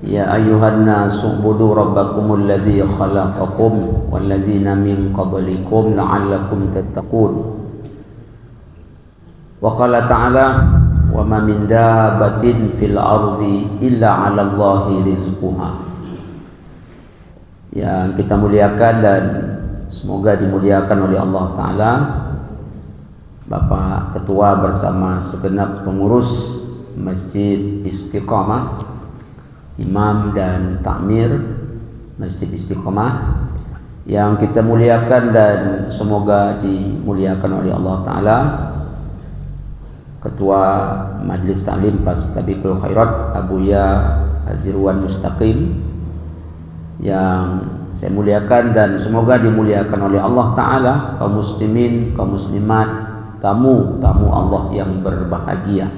يا أيها الناس اعبدوا ربكم الذي خلقكم والذين من قبلكم لعلكم تتقون وقال تعالى وما من دابة في الأرض إلا على الله رزقها. Yang kita muliakan dan semoga dimuliakan oleh Allah Ta'ala, Bapak Ketua bersama segenap pengurus Masjid Istiqamah, Imam dan Takmir Masjid Istiqamah yang kita muliakan dan semoga dimuliakan oleh Allah Ta'ala, Ketua Majlis Ta'lim Fastabiqul Khairat Abuya Azirwan Mustaqim yang saya muliakan dan semoga dimuliakan oleh Allah Ta'ala, kaum muslimin, kaum muslimat, tamu-tamu Allah yang berbahagia.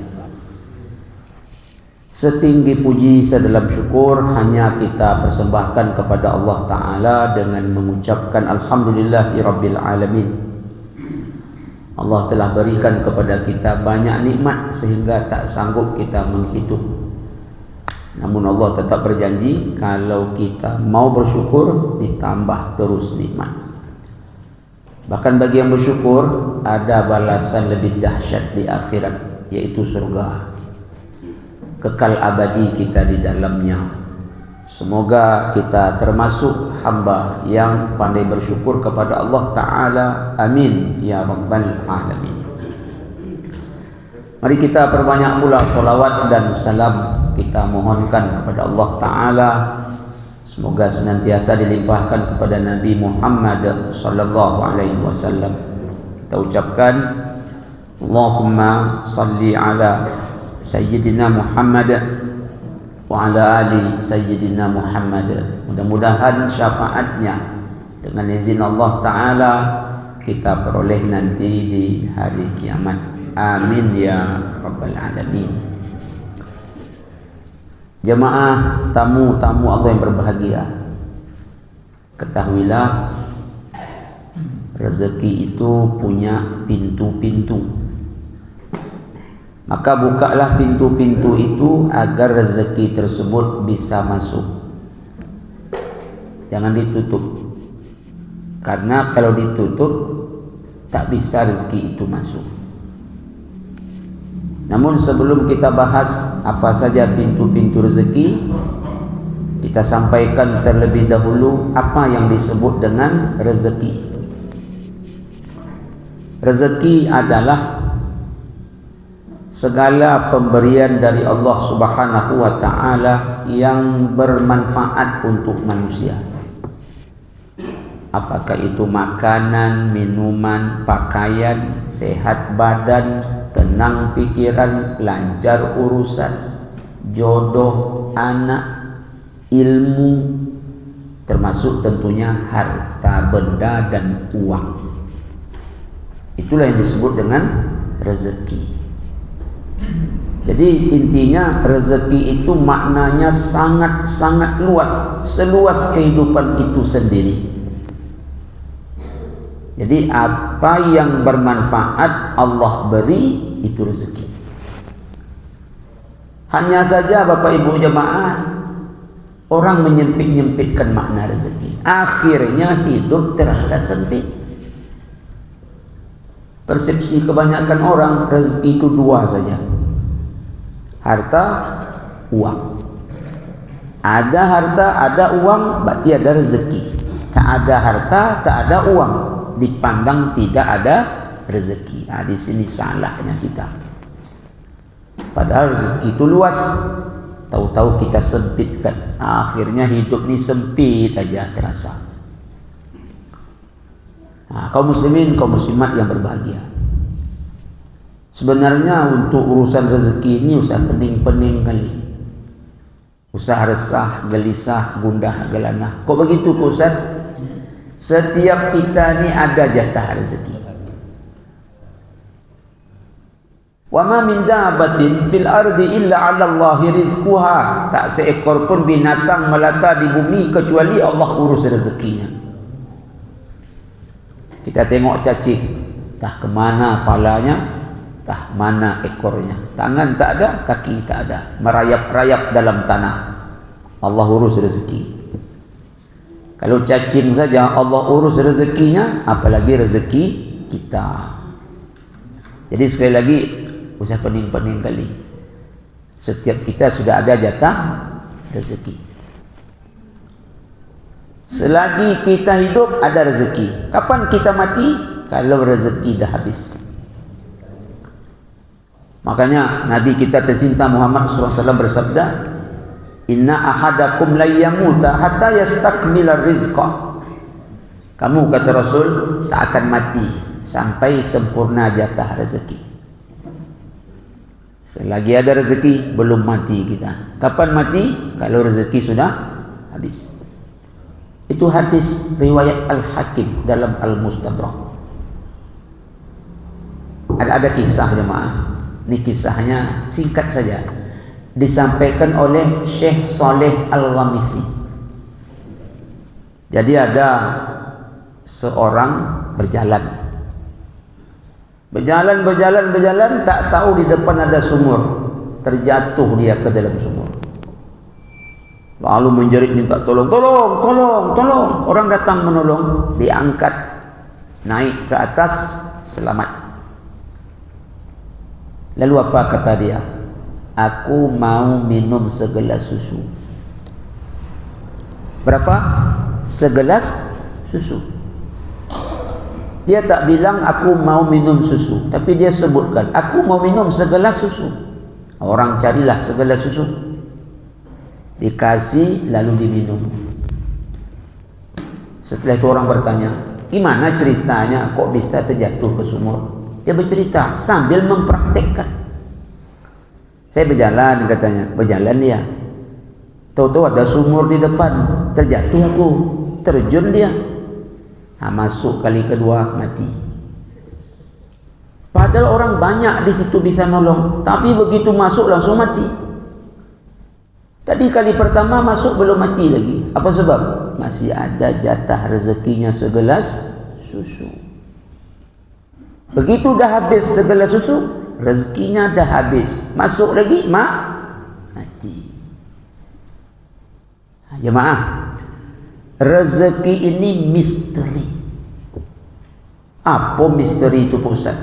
Setinggi puji sedalam syukur hanya kita persembahkan kepada Allah Ta'ala dengan mengucapkan Alhamdulillahirabbil alamin. Allah telah berikan kepada kita banyak nikmat sehingga tak sanggup kita menghitung. Namun Allah tetap berjanji kalau kita mau bersyukur ditambah terus nikmat. Bahkan bagi yang bersyukur ada balasan lebih dahsyat di akhirat, yaitu surga. Kekal abadi kita di dalamnya. Semoga kita termasuk hamba yang pandai bersyukur kepada Allah Ta'ala. Amin ya rabbal alamin. Mari kita perbanyak pula salawat dan salam kita mohonkan kepada Allah Ta'ala. Semoga senantiasa dilimpahkan kepada Nabi Muhammad sallallahu alaihi wasallam. Kita ucapkan Allahumma salli ala Sayyidina Muhammad wa ala ali Sayyidina Muhammad. Mudah-mudahan syafaatnya dengan izin Allah Ta'ala kita peroleh nanti di hari kiamat. Amin ya rabbal alamin. Jemaah tamu-tamu Allah yang berbahagia, ketahuilah rezeki itu punya pintu-pintu. Maka bukalah pintu-pintu itu agar rezeki tersebut bisa masuk. Jangan ditutup, karena kalau ditutup tak bisa rezeki itu masuk. Namun sebelum kita bahas apa saja pintu-pintu rezeki, kita sampaikan terlebih dahulu apa yang disebut dengan rezeki. Rezeki adalah segala pemberian dari Allah Subhanahu wa Ta'ala yang bermanfaat untuk manusia. Apakah itu makanan, minuman, pakaian, sehat badan, tenang pikiran, lancar urusan, jodoh, anak, ilmu, termasuk tentunya harta benda dan uang. Itulah yang disebut dengan rezeki. Jadi intinya rezeki itu maknanya sangat-sangat luas, seluas kehidupan itu sendiri. Jadi apa yang bermanfaat Allah beri itu rezeki. Hanya saja Bapak Ibu jemaah, orang menyempit-nyempitkan makna rezeki. Akhirnya hidup terasa sempit. Persepsi kebanyakan orang rezeki itu dua saja. Harta, uang. Ada harta, ada uang, berarti ada rezeki. Tak ada harta, tak ada uang, dipandang tidak ada rezeki. Nah, di sini salahnya kita. Padahal rezeki itu luas, tahu-tahu kita sempitkan. Akhirnya hidup ini sempit aja terasa. Nah, kaum muslimin, kaum muslimat yang berbahagia. Sebenarnya untuk urusan rezeki ini usah pening-pening kali. Usah resah, gelisah, gundah, gelanah. Kok begitu Pak Ustaz? Setiap kita ni ada jatah rezeki. Wa ma min dabatin fil ardi illa 'ala Allahi rizquha. Tak seekor pun binatang melata di bumi kecuali Allah urus rezekinya. Kita tengok cacing, entah kemana palanya, entah mana ekornya. Tangan tak ada, kaki tak ada, merayap-rayap dalam tanah. Allah urus rezeki. Kalau cacing saja Allah urus rezekinya, apalagi rezeki kita. Jadi sekali lagi, usah pening-pening kali. Setiap kita sudah ada jatah rezeki. Selagi kita hidup ada rezeki. Kapan kita mati? Kalau rezeki dah habis. Makanya Nabi kita tercinta Muhammad SAW bersabda, inna ahadakum la yamuta hatta yastakmila rizqa. Kamu, kata Rasul, tak akan mati sampai sempurna jatah rezeki. Selagi ada rezeki, belum mati kita. Kapan mati? Kalau rezeki sudah habis. Itu hadis riwayat Al-Hakim dalam Al-Mustadrak. Ada kisah jemaah. Ini kisahnya singkat saja. Disampaikan oleh Syekh Saleh Al-Ghamisi. Jadi ada seorang berjalan, tak tahu di depan ada sumur. Terjatuh dia ke dalam sumur. Lalu menjerit minta tolong. Orang datang menolong, diangkat, naik ke atas, selamat. Lalu apa kata dia? Aku mau minum segelas susu. Berapa? Segelas susu. Dia tak bilang aku mau minum susu, tapi dia sebutkan aku mau minum segelas susu. Orang carilah segelas susu, dikasih lalu diminum. Setelah itu orang bertanya, gimana ceritanya kok bisa terjatuh ke sumur? Dia bercerita sambil mempraktekkan. Saya berjalan, katanya, berjalan dia. Tahu-tahu ada sumur di depan, terjatuh aku, terjun dia. Masuk kali kedua, mati. Padahal orang banyak di situ bisa nolong, tapi begitu masuk langsung mati. Tadi kali pertama masuk belum mati lagi. Apa sebab? Masih ada jatah rezekinya segelas susu. Begitu dah habis segelas susu, rezekinya dah habis. Masuk lagi, mati. Jemaah, rezeki ini misteri. Apa misteri itu, Pak Ustaz?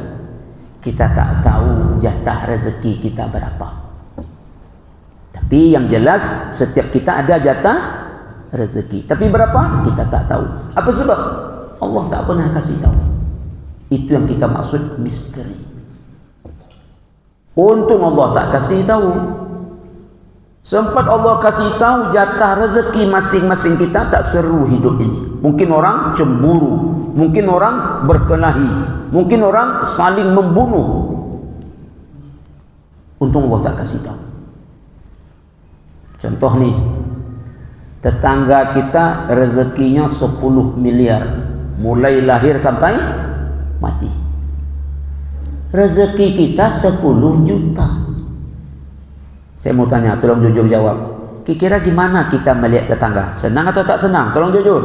Kita tak tahu jatah rezeki kita berapa. Tapi yang jelas setiap kita ada jatah rezeki. Tapi berapa? Kita tak tahu. Apa sebab? Allah tak pernah kasih tahu. Itu yang kita maksud misteri. Untung Allah tak kasih tahu. Sempat Allah kasih tahu jatah rezeki masing-masing kita, tak seru hidup ini. Mungkin orang cemburu, mungkin orang berkelahi, mungkin orang saling membunuh. Untung Allah tak kasih tahu. Contoh nih, tetangga kita rezekinya 10 miliar, mulai lahir sampai mati. Rezeki kita 10 juta. Saya mau tanya, tolong jujur jawab. Kira-kira gimana kita melihat tetangga? Senang atau tak senang? Tolong jujur.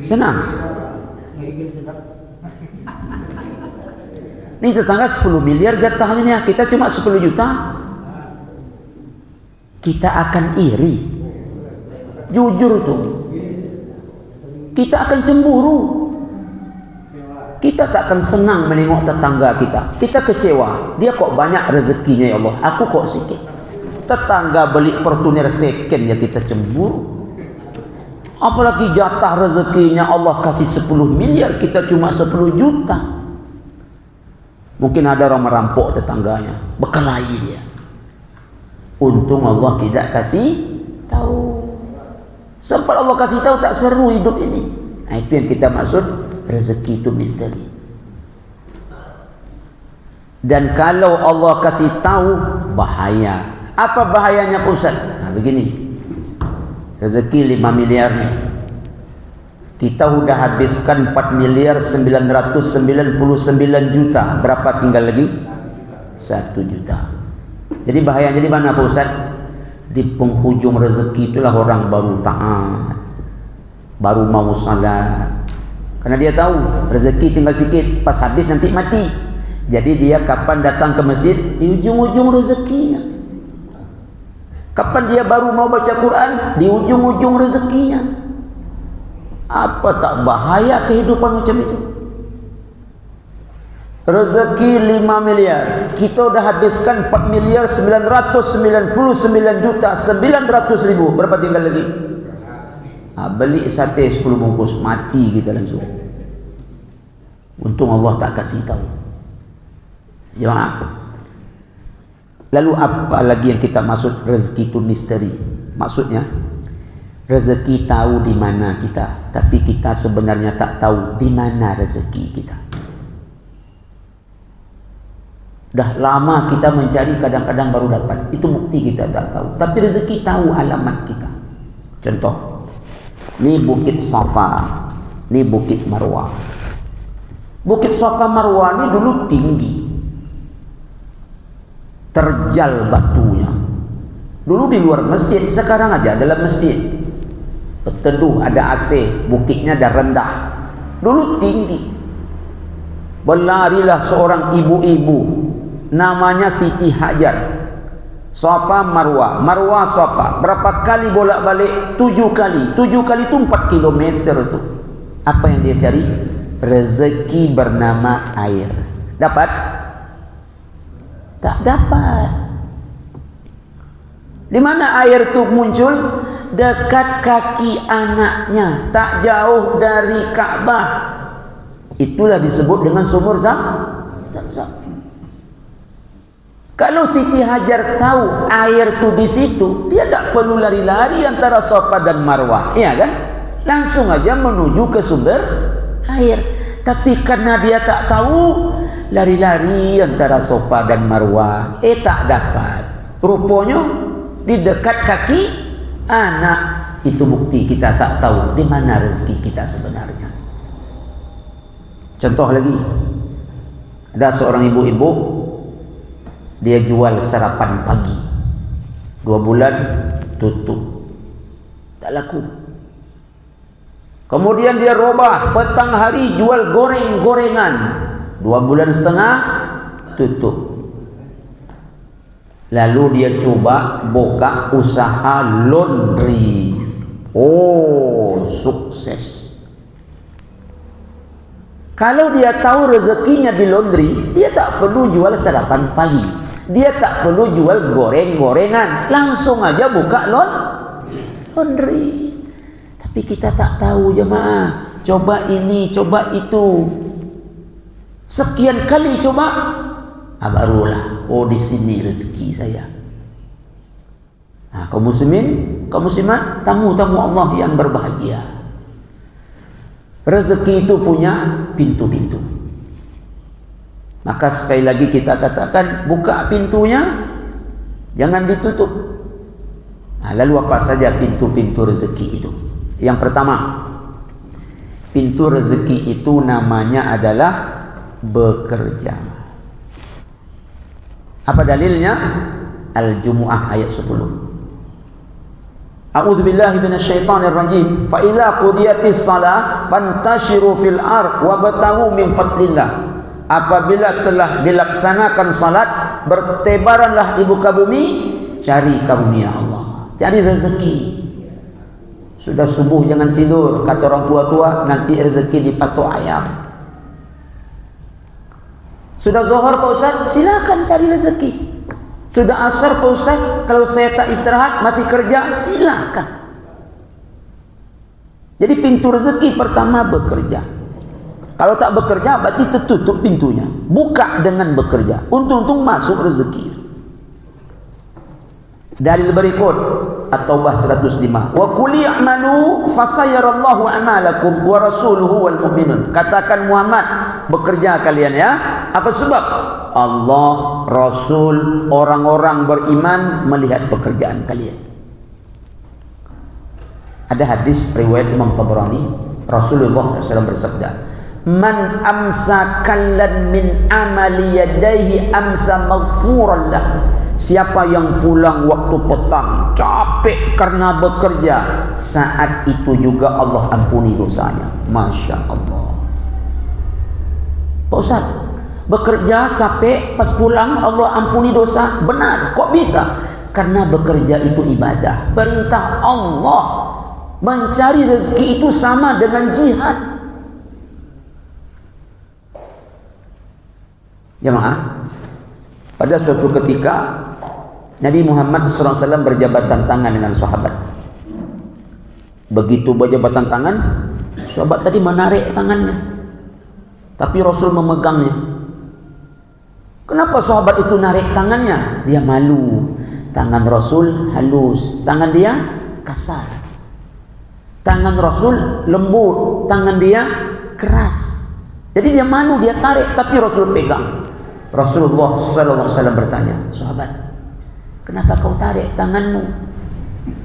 Senang. Ini tetangga 10 miliar jatahnya, kita cuma 10 juta. Kita akan iri. Jujur tuh. Kita akan cemburu. Kita tak akan senang menengok tetangga kita. Kita kecewa. Dia kok banyak rezekinya, ya Allah, aku kok sikit. Tetangga beli Fortuner second ya kita cemburu. Apalagi jatah rezekinya Allah kasih 10 miliar, kita cuma 10 juta. Mungkin ada orang merampok tetangganya, berkelahi dia. Untung Allah tidak kasih tahu. Sempat Allah kasih tahu, tak seru hidup ini. Nah, itu yang kita maksud rezeki itu misteri. Dan kalau Allah kasih tahu, bahaya. Apa bahayanya, Ustaz? Nah, begini. Rezeki 5 miliar nih. Kita udah habiskan 4 miliar 999 juta. Berapa tinggal lagi? 1 juta. Jadi bahayanya di mana, Pak Ustaz? Di penghujung rezeki itulah orang baru taat, baru mau salat. Karena dia tahu rezeki tinggal sikit, pas habis nanti mati. Jadi dia kapan datang ke masjid? Di ujung-ujung rezekinya. Kapan dia baru mau baca Quran? Di ujung-ujung rezekinya. Apa tak bahaya kehidupan macam itu? Rezeki 5 miliar, kita dah habiskan 4 miliar 999 juta 900 ribu. Berapa tinggal lagi? Beli sate 10 bungkus, mati kita langsung. Untung Allah tak kasih tahu. Jemaah. Lalu apa lagi yang kita maksud rezeki itu misteri? Maksudnya rezeki tahu di mana kita, tapi kita sebenarnya tak tahu di mana rezeki kita. Dah lama kita mencari, kadang-kadang baru dapat. Itu bukti kita tak tahu. Tapi rezeki tahu alamat kita. Contoh, ni Bukit Safa, ni Bukit Marwah. Bukit Safa Marwah ni dulu tinggi, terjal batunya. Dulu di luar masjid, sekarang aja dalam masjid. Berteduh, ada AC, bukitnya dah rendah. Dulu tinggi. Berlarilah seorang ibu-ibu, namanya Siti Hajar. Safa Marwah, Marwah Safa. Berapa kali bolak-balik? 7 kali. 7 kali itu 4 kilometer itu. Apa yang dia cari? Rezeki bernama air. Dapat? Tak dapat. Di mana air itu muncul? Dekat kaki anaknya, tak jauh dari Ka'bah. Itulah disebut dengan sumur Zam-Zam. Kalau Siti Hajar tahu air tu di situ, dia tak perlu lari-lari antara Safa dan Marwah, ya kan? Langsung aja menuju ke sumber air. Tapi karena dia tak tahu, lari-lari antara Safa dan Marwah, tak dapat. Rupanya di dekat kaki anak. Itu bukti kita tak tahu di mana rezeki kita sebenarnya. Contoh lagi, ada seorang ibu-ibu, dia jual sarapan pagi, 2 bulan tutup, tak laku. Kemudian dia robah, petang hari jual goreng-gorengan, 2 bulan setengah tutup. Lalu dia coba buka usaha laundry. Oh, sukses. Kalau dia tahu rezekinya di laundry, dia tak perlu jual sarapan pagi, dia tak perlu jual goreng-gorengan, langsung aja buka laundry. Tapi kita tak tahu jemaah. Coba ini, coba itu, sekian kali coba, barulah, oh di sini rezeki saya. Kaum muslimin, kaum muslimat, tamu-tamu Allah yang berbahagia, rezeki itu punya pintu-pintu. Maka sekali lagi kita katakan, buka pintunya, jangan ditutup. Lalu apa saja pintu-pintu rezeki itu? Yang pertama, pintu rezeki itu namanya adalah bekerja. Apa dalilnya? Al-Jumu'ah ayat 10. A'udzu billahi minasyaitonir rajim. Fa idza qudiyatis shalah fantashiru fil ard wabtaghu min fadlillah. Apabila telah dilaksanakan salat, bertebaranlah di muka bumi, cari karunia Allah, cari rezeki. Sudah subuh jangan tidur, kata orang tua-tua, nanti rezeki dipatok ayam. Sudah zuhur Pak Ustaz, silakan cari rezeki. Sudah asar Pak Ustaz, kalau saya tak istirahat masih kerja, silakan. Jadi pintu rezeki pertama bekerja. Kalau tak bekerja berarti tertutup pintunya. Buka dengan bekerja, untung-untung masuk rezeki. Dalil berikut At-Taubah 105. Wa qul i'malu fasayarallahu a'malakum wa rasuluhu wal mu'minun. Katakan Muhammad, bekerja kalian ya. Apa sebab? Allah, Rasul, orang-orang beriman melihat pekerjaan kalian. Ada hadis riwayat Imam Tabrani, Rasulullah SAW bersabda, "Man amsa kallan min amali yadayhi amsa maghfuran lah." Siapa yang pulang waktu petang capek karena bekerja, saat itu juga Allah ampuni dosanya. Masya Allah. Pak Ustaz, bekerja capek, pas pulang Allah ampuni dosa. Benar, kok bisa? Karena bekerja itu ibadah. Perintah Allah mencari rezeki itu sama dengan jihad. Jemaah, pada suatu ketika Nabi Muhammad SAW berjabatan tangan dengan sahabat. Begitu berjabatan tangan, sahabat tadi menarik tangannya, tapi Rasul memegangnya. Kenapa sahabat itu narik tangannya? Dia malu. Tangan Rasul halus, tangan dia kasar. Tangan Rasul lembut, tangan dia keras. Jadi dia malu, dia tarik, tapi Rasul pegang. Rasulullah SAW bertanya, sahabat, kenapa kau tarik tanganmu?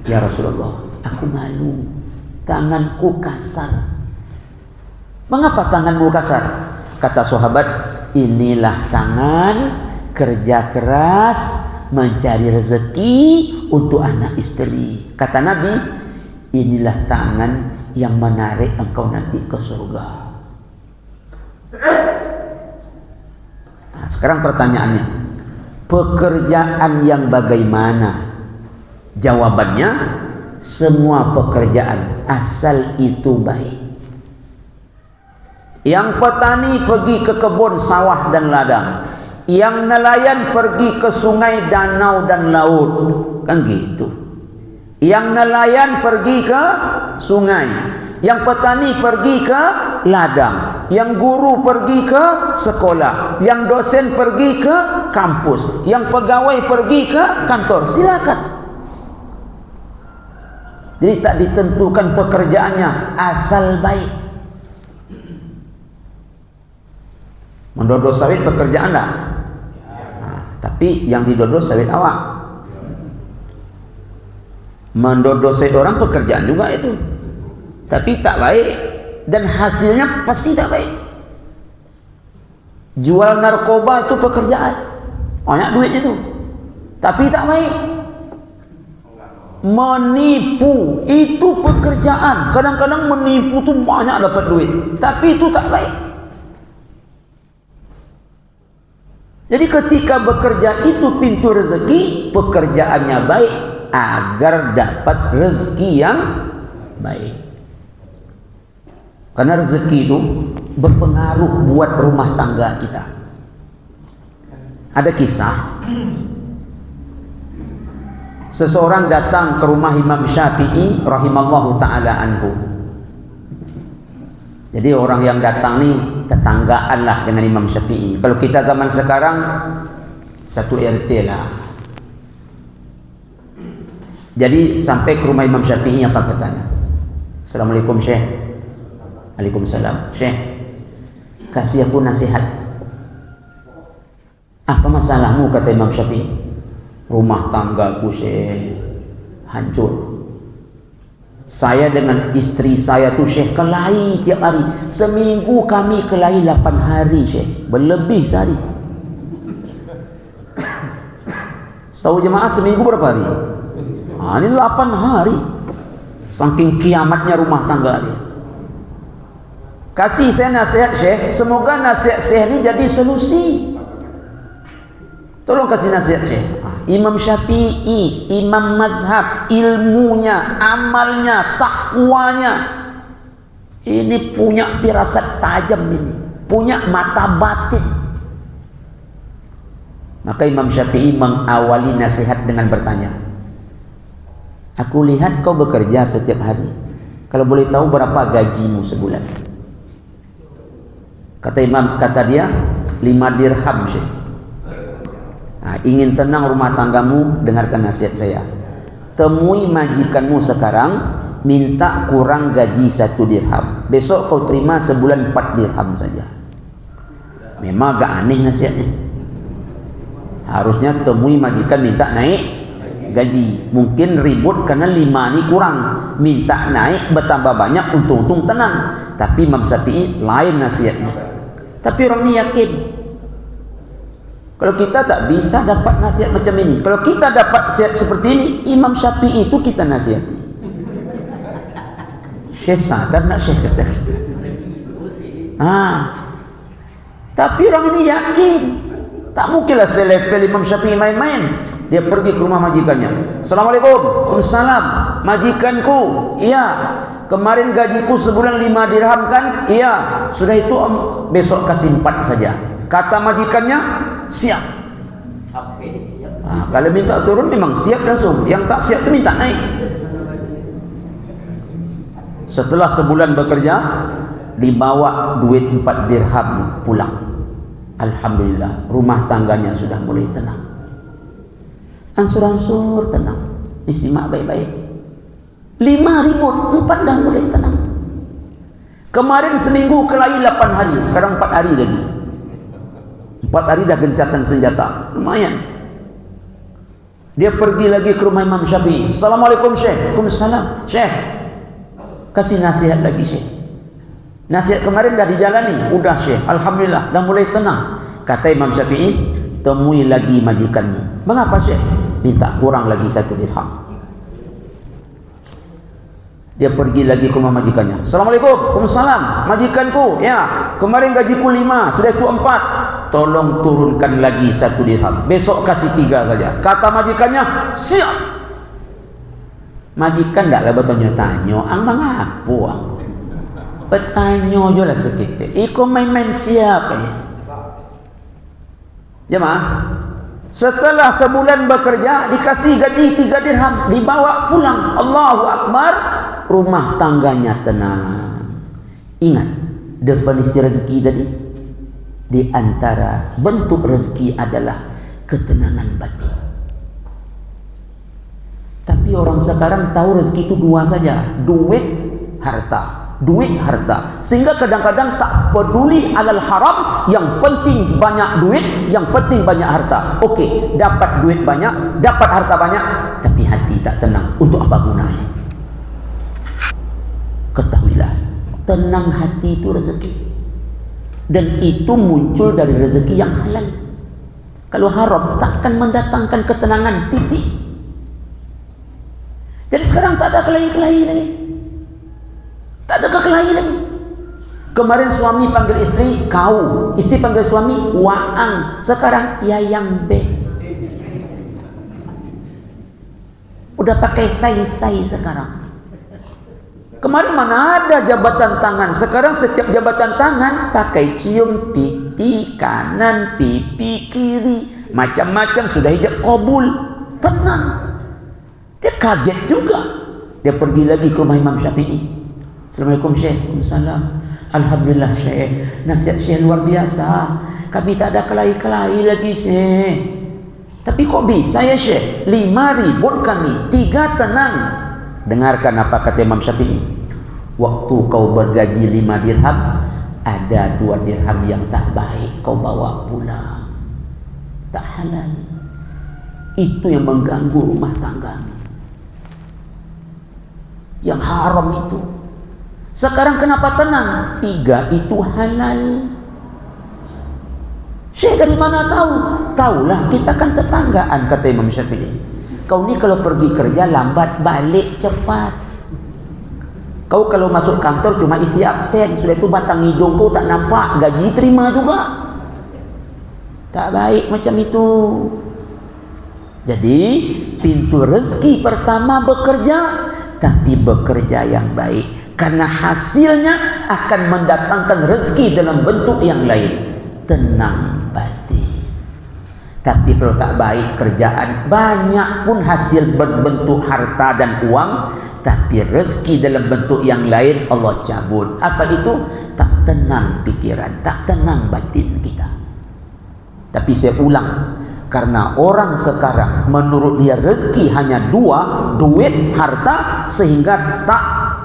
Ya Rasulullah, aku malu, tanganku kasar. Mengapa tanganmu kasar? Kata sahabat, inilah tangan kerja keras mencari rezeki untuk anak istri. Kata Nabi, inilah tangan yang menarik engkau nanti ke surga. Nah, sekarang pertanyaannya, pekerjaan yang bagaimana? Jawabannya, semua pekerjaan asal itu baik. Yang petani pergi ke kebun, sawah dan ladang. Yang nelayan pergi ke sungai, danau dan laut. Kan gitu. Yang nelayan pergi ke sungai, yang petani pergi ke ladang, yang guru pergi ke sekolah, yang dosen pergi ke kampus, yang pegawai pergi ke kantor. Silakan. Jadi tak ditentukan pekerjaannya, asal baik. Mendodo sawit pekerjaan tak? Nah, tapi yang didodo sawit awak. Mendodo sawit orang pekerjaan juga itu, tapi tak baik dan hasilnya pasti tak baik. Jual narkoba itu pekerjaan, banyak duitnya itu, tapi tak baik. Menipu itu pekerjaan, kadang-kadang menipu tu banyak dapat duit, tapi itu tak baik. Jadi ketika bekerja itu pintu rezeki, pekerjaannya baik agar dapat rezeki yang baik. Karena rezeki itu berpengaruh buat rumah tangga kita. Ada kisah, seseorang datang ke rumah Imam Syafi'i rahimallahu ta'ala anhu. Jadi orang yang datang ni tetanggaan lah dengan Imam Syafi'i. Kalau kita zaman sekarang satu RT lah. Jadi sampai ke rumah Imam Syafi'i, apa katanya? Assalamualaikum Syekh. Waalaikumsalam. Syekh, kasih aku nasihat. Apa masalahmu? Kata Imam Syafi'i. Rumah tanggaku Syekh hancur. Saya dengan istri saya tu Syekh kelahi tiap hari. Seminggu kami kelahi 8 hari Syekh. Berlebih sehari. Setahu jemaah seminggu berapa hari? Ini 8 hari. Saking kiamatnya rumah tangga dia. Kasih saya nasihat Syekh, semoga nasihat Syekh ini jadi solusi. Tolong kasih nasihat Syekh. Imam Syafi'i, imam mazhab, ilmunya, amalnya, takwanya, ini punya firasat tajam ini, punya mata batin. Maka Imam Syafi'i mengawali nasihat dengan bertanya, aku lihat kau bekerja setiap hari. Kalau boleh tahu berapa gajimu sebulan? Kata dia 5 dirham Syekh. Nah, ingin tenang rumah tanggamu, dengarkan nasihat saya. Temui majikanmu sekarang, minta kurang gaji 1 dirham. Besok kau terima sebulan 4 dirham saja. Memang agak aneh nasihatnya. Harusnya temui majikan minta naik gaji. Mungkin ribut karena 5 ini kurang, minta naik bertambah banyak, untung-untung tenang. Tapi Imam Syafi'i lain nasihatnya. Tapi orang ini yakin, kalau kita tak bisa dapat nasihat macam ini, kalau kita dapat nasihat seperti ini, Imam Syafi'i itu kita nasihati. Syekh sadar nak Syekh kata kita. Tapi orang ini yakin, tak mungkinlah saya lepel Imam Syafi'i main-main. Dia pergi ke rumah majikannya. Assalamualaikum. Waalaikumsalam. Majikanku, iya. Kemarin gajiku sebulan 5 dirham kan? Iya. Sudah itu om, besok kasih 4 saja. Kata majikannya, siap. Nah, kalau minta turun memang siap langsung. Yang tak siap itu minta naik. Setelah sebulan bekerja, dibawa duit 4 dirham pulang. Alhamdulillah, rumah tangganya sudah mulai tenang. Ansur-ansur tenang. Disimak baik-baik. 5 ribut, 4 dah mulai tenang. Kemarin seminggu kelahi 8 hari, sekarang 4 hari lagi. 4 hari dah gencatan senjata, lumayan. Dia pergi lagi ke rumah Imam Syafi'i. Assalamualaikum Syekh. Waalaikumsalam. Syekh, kasih nasihat lagi Syekh. Nasihat kemarin dah dijalani, udah Syekh, alhamdulillah, dah mulai tenang. Kata Imam Syafi'i, temui lagi majikanmu. Mengapa Syekh? Minta kurang lagi 1 dirham. Dia pergi lagi ke rumah majikannya. Assalamualaikum. Waalaikumsalam. Majikanku, ya, kemarin gajiku 5, sudah itu 4. Tolong turunkan lagi 1 dirham. Besok kasih 3 saja. Kata majikannya, siap. Majikan tak lah bertanya-tanya, ang mengapa ang? Bertanya je lah sekitar. Iko main-main siapa ya? Jemaah, setelah sebulan bekerja dikasih gaji 3 dirham, dibawa pulang. Allahu Akbar, rumah tangganya tenang. Ingat definisi rezeki tadi, di antara bentuk rezeki adalah ketenangan batin. Tapi orang sekarang tahu rezeki itu 2 saja, duit, harta. Duit, harta. Sehingga kadang-kadang tak peduli alal haram, yang penting banyak duit, yang penting banyak harta. Okey, dapat duit banyak, dapat harta banyak, tapi hati tak tenang. Untuk apa gunanya? Ketahuilah, tenang hati itu rezeki. Dan itu muncul dari rezeki yang halal. Kalau haram, takkan mendatangkan ketenangan, titik. Jadi sekarang tak ada kelahi-kelahi lagi. Tak ada kekelahi lagi. Kemarin suami panggil istri kau, istri panggil suami waang. Sekarang yayang be. Udah pakai say-say sekarang. Kemarin mana ada jabatan tangan. Sekarang setiap jabatan tangan pakai cium pipi kanan, pipi kiri, macam-macam. Sudah hijab kabul. Tenang. Dia kaget juga. Dia pergi lagi ke rumah Imam Syafi'i. Assalamualaikum Syekh. Waalaikumsalam. Alhamdulillah Syekh, nasihat Syekh luar biasa. Kami tak ada kelahi-kelahi lagi Syekh. Tapi kok bisa ya Syekh? 5 ribut kami, 3 tenang. Dengarkan apa kata Imam Syafi'i. Waktu kau bergaji 5 dirham, ada 2 dirham yang tak baik kau bawa pulang. Tak halal. Itu yang mengganggu rumah tangga. Yang haram itu. Sekarang kenapa tenang? 3 itu halal. Syekh dari mana tahu? Taulah, kita kan tetanggaan, kata Imam Syafi'i. Kau ni kalau pergi kerja lambat, balik cepat. Kau kalau masuk kantor cuma isi absen, sudah itu batang hidung kau tak nampak, gaji terima juga. Tak baik macam itu. Jadi pintu rezeki pertama bekerja, tapi bekerja yang baik. Karena hasilnya akan mendatangkan rezeki dalam bentuk yang lain. Tenang batin. Tapi kalau tak baik kerjaan, banyak pun hasil berbentuk harta dan uang, tapi rezeki dalam bentuk yang lain Allah cabut. Apa itu? Tak tenang pikiran, tak tenang batin kita. Tapi saya ulang, karena orang sekarang menurut dia rezeki hanya 2, duit, harta, sehingga tak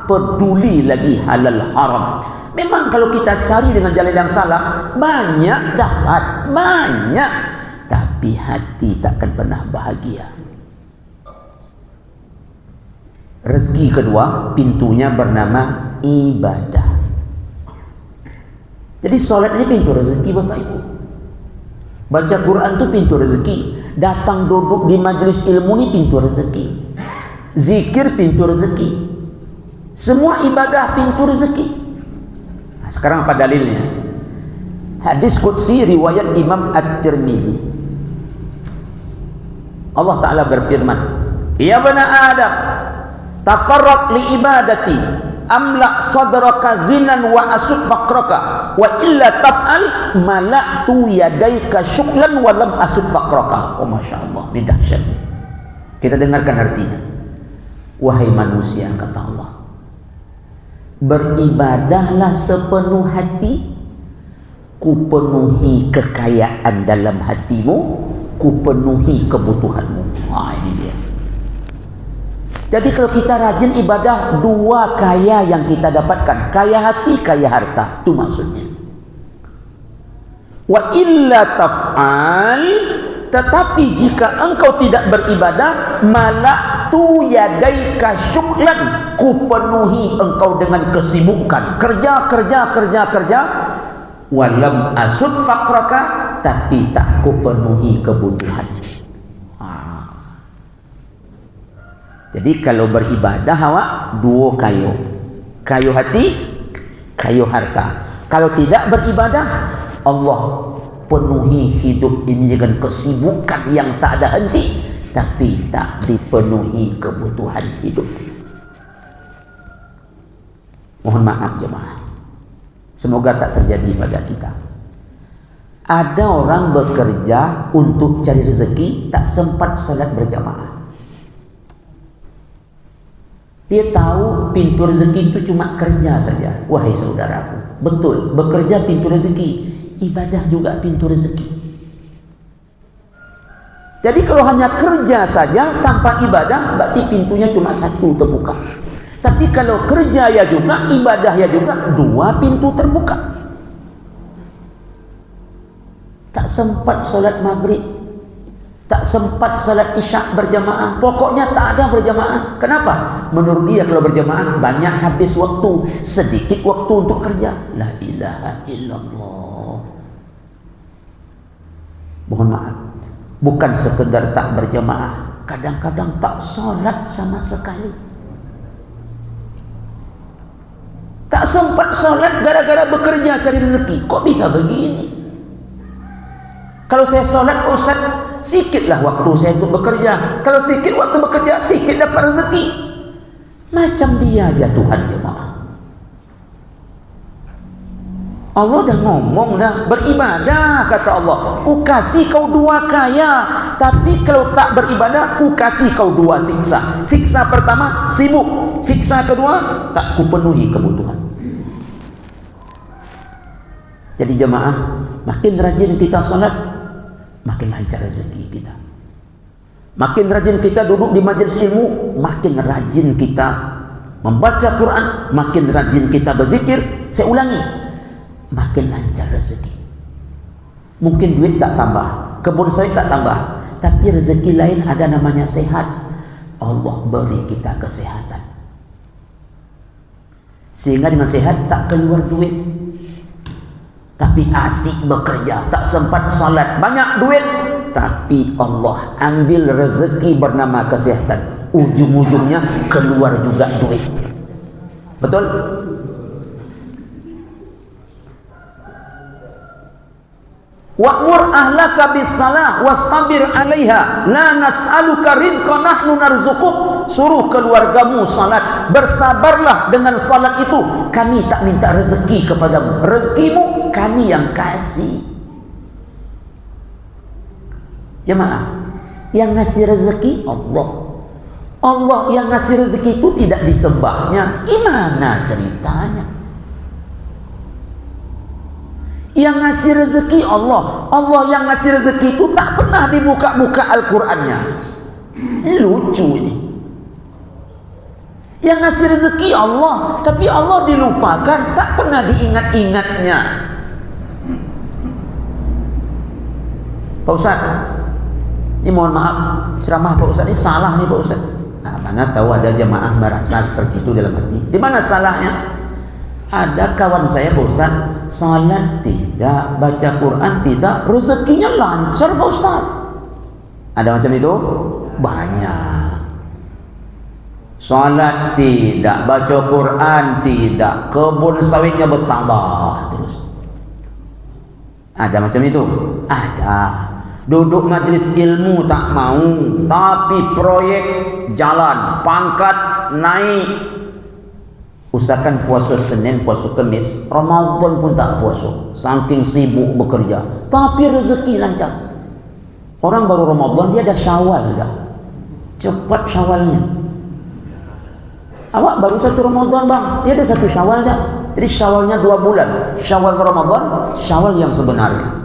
peduli lagi halal haram. Memang kalau kita cari dengan jalan yang salah, banyak dapat, banyak, tapi hati takkan pernah bahagia. Rezeki kedua, pintunya bernama ibadah. Jadi solat ini pintu rezeki Bapak Ibu. Baca Quran itu pintu rezeki. Datang duduk di majlis ilmu ini pintu rezeki. Zikir pintu rezeki. Semua ibadah pintu rezeki. Nah, sekarang apa dalilnya? Hadis qudsi riwayat Imam At-Tirmizi. Allah Ta'ala berfirman, ya bani Adam, tafarraq li ibadati, amla sadraka ghinan wa asud faqraka, wa illa taf'al mala'tu yadaika syuklan wa lam asud faqraka. Oh, Masya Allah, ini dahsyat. Kita dengarkan artinya. Wahai manusia, kata Allah, beribadahlah sepenuh hati, ku penuhi kekayaan dalam hatimu, ku penuhi kebutuhanmu. Ini dia. Jadi kalau kita rajin ibadah, dua kaya yang kita dapatkan, kaya hati, kaya harta. Itu maksudnya. Wa illa taf'al, tetapi jika engkau tidak beribadah, malaktu yadaika syuklan, ku penuhi engkau dengan kesibukan, kerja, walam asud fakraka, tapi tak ku penuhi kebutuhan. Jadi kalau beribadah awak dua kayu hati, kayu harta. Kalau tidak beribadah, Allah penuhi hidup ini dengan kesibukan yang tak ada henti, tapi tak dipenuhi kebutuhan hidup. Mohon maaf jemaah, semoga tak terjadi pada kita. Ada orang bekerja untuk cari rezeki, tak sempat salat berjamaah. Dia tahu pintu rezeki itu cuma kerja saja. Wahai saudaraku, betul, bekerja pintu rezeki, ibadah juga pintu rezeki. Jadi kalau hanya kerja saja tanpa ibadah, berarti pintunya cuma satu terbuka. Tapi kalau kerja ya juga, ibadah ya juga, dua pintu terbuka. Tak sempat solat maghrib, tak sempat salat isyak berjamaah, pokoknya tak ada berjamaah. Kenapa? Menurut dia kalau berjamaah banyak habis waktu, sedikit waktu untuk kerja. La ilaha illallah. Mohon maaf, bukan sekedar tak berjamaah, kadang-kadang tak salat sama sekali. Tak sempat salat gara-gara bekerja cari rezeki. Kok bisa begini? Kalau saya salat, Ustaz, sikitlah waktu saya untuk bekerja. Kalau sikit waktu bekerja, sikit dapat rezeki. Macam dia aja Tuhan jemaah. Allah dah ngomong dah, beribadah kata Allah, ku kasih kau dua kaya, tapi kalau tak beribadah, ku kasih kau dua siksa. Siksa pertama sibuk, siksa kedua tak ku penuhi kebutuhan. Jadi jemaah, makin rajin kita salat, makin lancar rezeki kita. Makin rajin kita duduk di majelis ilmu, makin rajin kita membaca Quran, makin rajin kita berzikir. Saya ulangi, makin lancar rezeki. Mungkin duit tak tambah, kebun sawit tak tambah, tapi rezeki lain ada namanya sehat. Allah beri kita kesehatan, sehingga dengan sehat tak keluar duit, tapi asik bekerja, tak sempat salat, banyak duit, tapi Allah ambil rezeki bernama kesehatan, ujung-ujungnya keluar juga duit. Betul? Wa'mur ahlaka bis-salah wastabir 'alaiha la nas'aluka rizqan nahnu narzuquk. Suruh keluargamu salat, bersabarlah dengan salat itu, kami tak minta rezeki kepadamu, rezekimu kami yang kasih. Jemaah, yang ngasih rezeki Allah. Allah yang ngasih rezeki itu tidak disembahnya. Gimana ceritanya? Yang ngasih rezeki Allah. Allah yang ngasih rezeki itu tak pernah dibuka-buka Al-Qur'annya. Ini lucu ini. Yang ngasih rezeki Allah, tapi Allah dilupakan, tak pernah diingat-ingatnya. Pak Ustaz, ini mohon maaf, ceramah Pak Ustaz ini salah nih Pak Ustaz. Nah, mana tahu ada jemaah merasa seperti itu dalam hati. Di mana salahnya? Ada kawan saya Pak Ustaz, salat tidak, baca Quran tidak, rezekinya lancar Pak Ustaz. Ada macam itu? Banyak. Salat tidak, baca Quran tidak, kebun sawitnya bertambah terus. Ada macam itu? Ada. Duduk majlis ilmu tak mau, tapi proyek jalan, pangkat naik. Usahakan puasa Senin, puasa Kamis, Ramadan pun tak puasa, saking sibuk bekerja, tapi rezeki lancar. Orang baru Ramadan dia dah Syawal dah, cepat Syawalnya. Awak baru 1 Ramadan bang, dia ada 1 Syawal dah. Jadi Syawalnya 2 bulan, Syawal Ramadan, Syawal yang sebenarnya.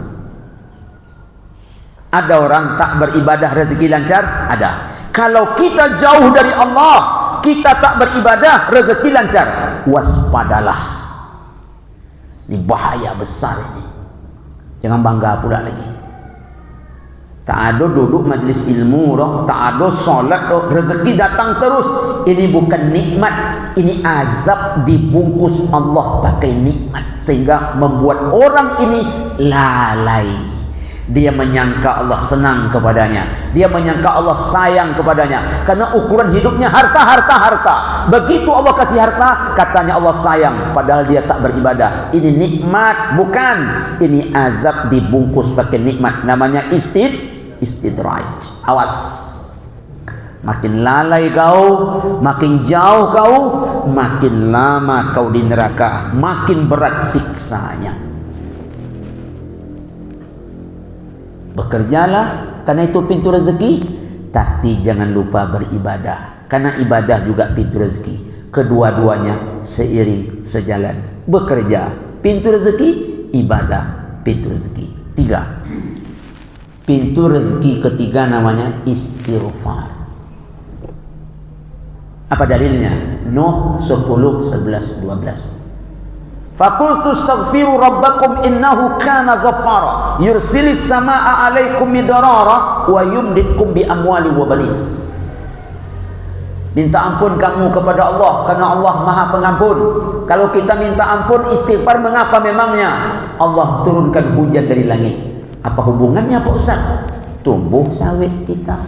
Ada orang tak beribadah rezeki lancar? Ada. Kalau kita jauh dari Allah, kita tak beribadah rezeki lancar, waspadalah. Ini bahaya besar ini. Jangan bangga pula lagi. Tak ada duduk majlis ilmu dong, tak ada solat dong, rezeki datang terus. Ini bukan nikmat, ini azab dibungkus Allah pakai nikmat, sehingga membuat orang ini lalai. Dia menyangka Allah senang kepadanya, dia menyangka Allah sayang kepadanya, karena ukuran hidupnya harta. Begitu Allah kasih harta, katanya Allah sayang, padahal dia tak beribadah. Ini nikmat, bukan. Ini azab dibungkus pakai nikmat. Namanya istidraj. Awas, makin lalai kau, makin jauh kau, makin lama kau di neraka, makin berat siksanya. Bekerjalah, karena itu pintu rezeki, tapi jangan lupa beribadah, karena ibadah juga pintu rezeki. Kedua-duanya seiring sejalan. Bekerja pintu rezeki, ibadah pintu rezeki. 3. Pintu rezeki ketiga namanya istighfar. Apa dalilnya? Nuh 10, 11, 12. Faqultu astaghfiru rabbakum innahu kana ghaffara yursilis samaa'a 'alaikum midrara wa yumditkum bi amwali wa banin. Minta ampun kamu kepada Allah, karena Allah Maha Pengampun. Kalau kita minta ampun istighfar, mengapa memangnya? Allah turunkan hujan dari langit. Apa hubungannya Pak Ustaz? Tumbuh sawit kita,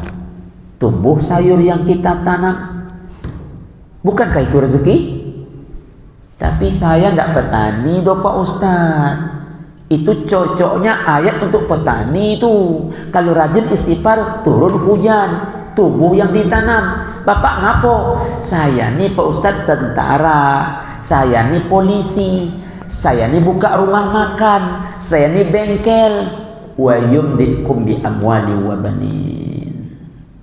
tumbuh sayur yang kita tanam. Bukankah itu rezeki? Tapi saya tidak petani doh Pak Ustaz. Itu cocoknya ayat untuk petani itu. Kalau rajin istighfar, turun hujan, tumbuh yang ditanam. Bapak ngapo? Saya nih Pak Ustaz tentara, saya nih polisi, saya nih buka rumah makan, saya nih bengkel. Wa yumditkum bi amwali wa banin.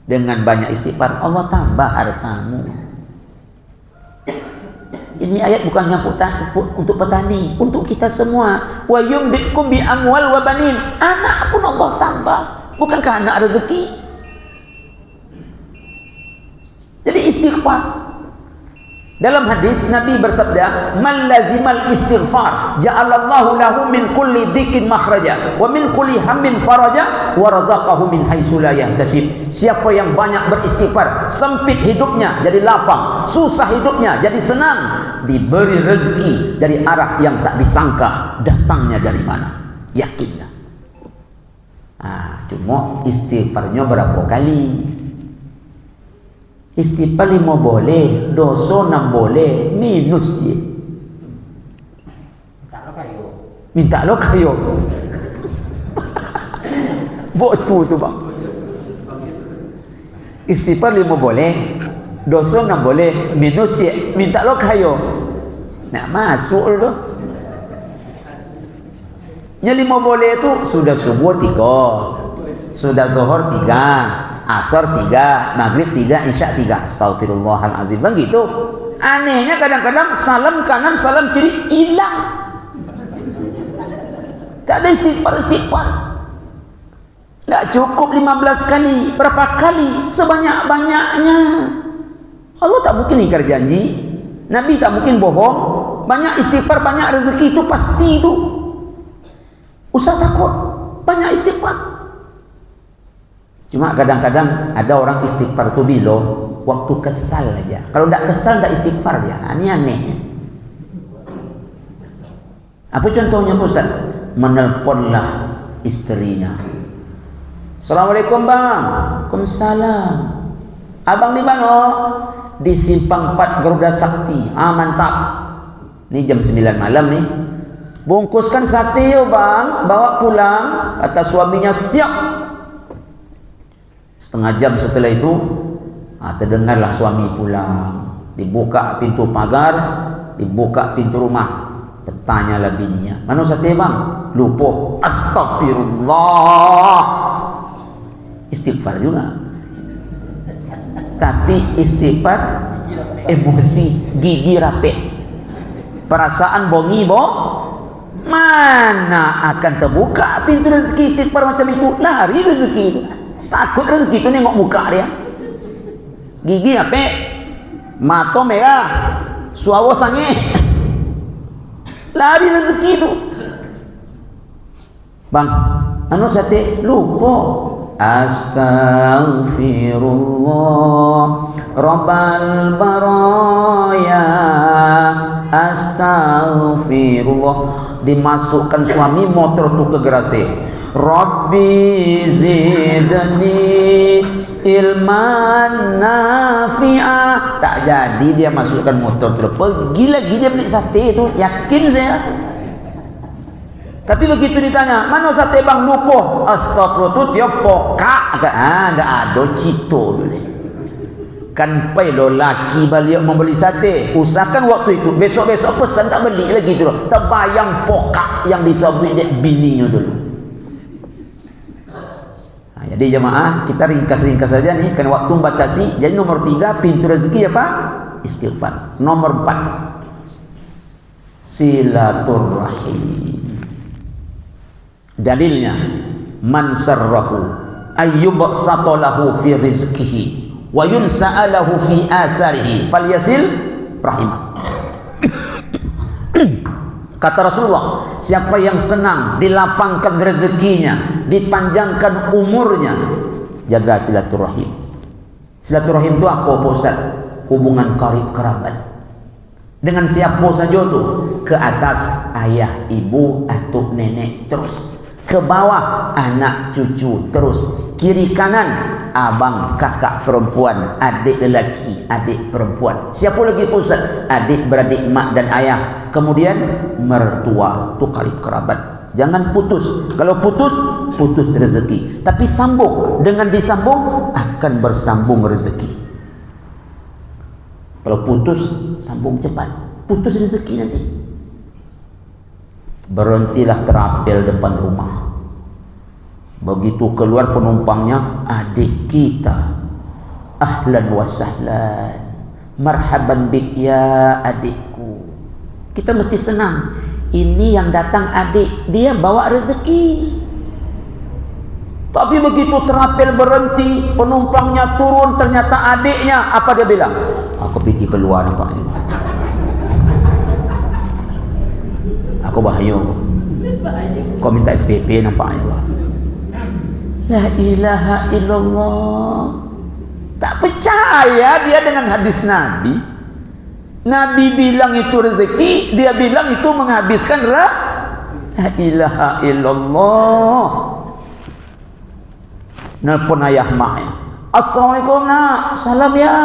Dengan banyak istighfar Allah tambah hartamu. Ini ayat bukannya untuk petani, untuk kita semua. Wa yumditkum bi amwal wa banin. Anak pun Allah tambah. Bukankah anak rezeki? Jadi istighfar. Dalam hadis Nabi bersabda, "Man lazimal istighfar, ja'alallahu lahu min kulli dhikin makhraja wa min kulli hammin faraja wa razaqahu min haitsu la yahtasib." Siapa yang banyak beristighfar, sempit hidupnya jadi lapang, susah hidupnya jadi senang, diberi rezeki dari arah yang tak disangka datangnya dari mana. Yakinlah. Cuma istighfarnya berapa kali? Istighfar 5 boleh, dosa 6 boleh, minus dia. Minta lo kayo. Botu tu bang. Istighfar 5 boleh, dosa 6 boleh, minus dia. Minta lo kayo. Nak masuk tu. Yang 5 boleh tu sudah subuh 3, sudah zuhur 3. Asar 3, maghrib 3, isya 3. Astagfirullahalazim. Begitu. Anehnya kadang-kadang salam kanan, salam kiri hilang. Tak ada istighfar. Tak cukup 15 kali. Berapa kali? Sebanyak-banyaknya. Allah tak mungkin ingkar janji. Nabi tak mungkin bohong. Banyak istighfar, banyak rezeki, itu pasti itu. Usah takut. Banyak istighfar. Cuma kadang-kadang ada orang istighfar tu bila waktu kesal aja. Kalau tak kesal tak istighfar dia. Ini anehnya. Apa contohnya Pak Ustaz? Menelponlah istrinya. Assalamualaikum bang. Waalaikumsalam. Abang di mana? Di Simpang 4 Garuda Sakti. Mantap. Ini jam 9 malam nih. Bungkuskan sate yo bang, bawa pulang. Kata suaminya siap. Setengah jam setelah itu terdengarlah suami pulang. Dibuka pintu pagar, dibuka pintu rumah. Bertanyalah bininya, mana sate bang? Lupa. Astagfirullah. Istighfar juga, tapi istighfar emosi, gigi rapet, perasaan bongi mana akan terbuka pintu rezeki. Istighfar macam itu, lari rezeki itu. Takut rezeki itu nengok muka dia. Gigi rapet, mata merah, suara sange, lari rezeki itu. Bang, anu sate lupa. Astaghfirullah Rabbal baraya, astaghfirullah. Dimasukkan suami motor tu ke garasi. Rabbi zidni ilman nafi'ah. Tak jadi dia masukkan motor tu. Pergi lagi dia beli sate tu, yakin saya. Tapi begitu ditanya, mana sate bang? Lupa. Astagfirullah, tu dia pokak. Tak ada cito dulu. Kan pai lo laki balik membeli sate. Usahakan waktu itu, besok-besok pesan tak beli lagi tu. Terbayang pokak yang disabui dek bininya dulu. Jadi jemaah, kita ringkas-ringkas saja nih, kan waktu batasi. Jadi nomor 3, pintu rezeki apa? Istighfar. Nomor 4, silaturrahim. Dalilnya, man sarrahu ayyubsata lahu fi rizqihi wa yunsa'alahu fi asarihi falyasil rahimah. Kata Rasulullah, siapa yang senang dilapangkan rezekinya, dipanjangkan umurnya, jaga silaturahim. Silaturahim itu apa Pak Ustaz? Hubungan karib kerabat. Dengan siapa saja tuh? Ke atas ayah, ibu, atuk, nenek, terus ke bawah anak, cucu, terus kiri kanan abang, kakak perempuan, adik lelaki, adik perempuan. Siapa lagi Pak Ustaz? Adik beradik mak dan ayah. Kemudian mertua, tu karib kerabat. Jangan putus. Kalau putus, putus rezeki. Tapi sambung. Dengan disambung akan bersambung rezeki. Kalau putus, sambung cepat. Putus rezeki nanti. Berhentilah terapel depan rumah. Begitu keluar penumpangnya, adik kita. Ahlan wa sahlan. Marhaban bik ya adikku. Kita mesti senang. Ini yang datang adik, dia bawa rezeki. Tapi begitu terapel berhenti, penumpangnya turun, ternyata adiknya, apa dia bilang? Aku pergi keluar nampaknya. Aku bahaya. Kau minta SPP nampaknya. La ilaha illallah. Tak percaya dia dengan hadis Nabi. Nabi bilang itu rezeki, dia bilang itu menghabiskan la ilaha illallah. Nelpon ayah mak ya. Assalamualaikum nak, salam ya.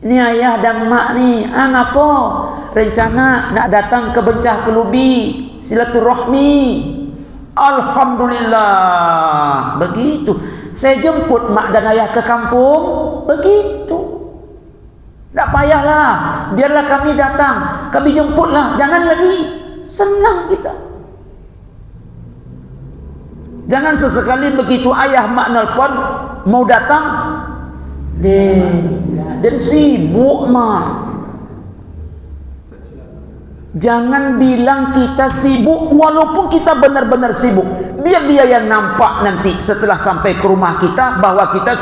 Ini ayah dan mak ni, ngapa? Rencana nak datang ke Bencah Kelubi, silaturahmi. Alhamdulillah. Begitu. Saya jemput mak dan ayah ke kampung. Begitu. Tak payahlah, biarlah kami datang, kami jemputlah, jangan lagi. Senang kita. Jangan sesekali begitu ayah mak nelpon mau datang, dan sibuk mak. Jangan bilang kita sibuk walaupun kita benar-benar sibuk. Biar dia yang nampak nanti setelah sampai ke rumah kita bahwa kita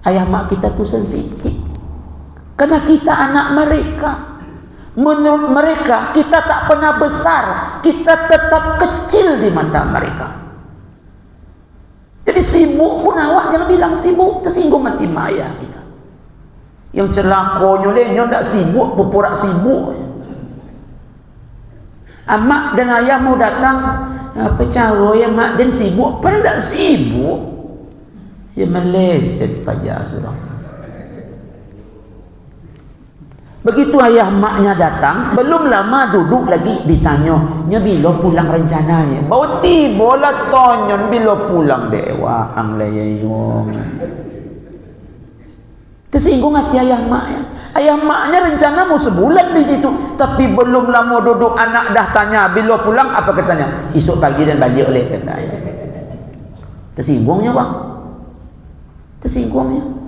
ayah mak kita tu sensitif. Karena kita anak mereka. Menurut mereka kita tak pernah besar, kita tetap kecil di mata mereka. Jadi sibuk pun awak jangan bilang sibuk, tersinggung hati mak ayah kita. Yang celakanya dia tak sibuk, berpura sibuk. Mak dan ayah mau datang, apa cara ya mak dan sibuk, padahal tak sibuk. Ya meleset pajak sudah. Begitu ayah maknya datang, belum lama duduk lagi ditanya, nya bila pulang rencananya? Bau tiba lah tonyon bila pulang dewa ang layayong. Tersinggung hati ayah maknya. Ayah maknya rencana mau sebulan di situ, tapi belum lama duduk anak dah tanya bila pulang, apa katanya? Esok pagi dan balik oleh kata ayah. Tersinggungnya bang, tersinggungnya.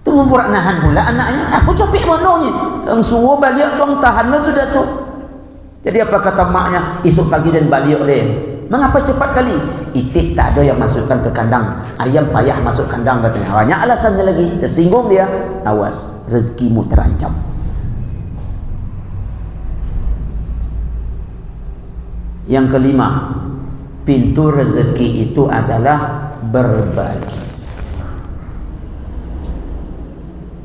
Tu membuat nahan pula anaknya. Aku capek mananya. Yang semua balik tuang tahanlah sudah tu. Jadi apa kata maknya? Esok pagi dan balik oleh. Mengapa cepat kali? Itik tak ada yang masukkan ke kandang. Ayam payah masuk kandang katanya. Banyak alasannya lagi. Tersinggung dia. Awas, rezekimu terancam. Yang kelima, pintu rezeki itu adalah berbagi.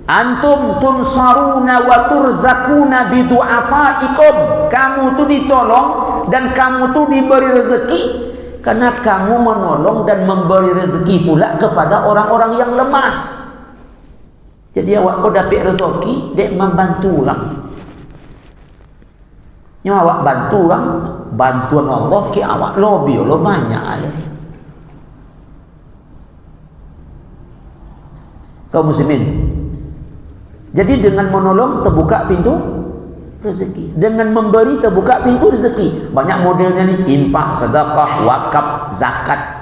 Antum tunsaruna wa turzakuna bidu'afaikum. Kamu tu ditolong dan kamu tu diberi rezeki karena kamu menolong dan memberi rezeki pula kepada orang-orang yang lemah. Jadi awak kau dapat rezeki, dek membantu orang. Nyo awak bantu orang, bantuan Allah ke awak lobby lo banyak ada. Kaum muslimin, jadi dengan menolong terbuka pintu rezeki. Dengan memberi terbuka pintu rezeki. Banyak modelnya ni, infak, sedekah, wakaf, zakat.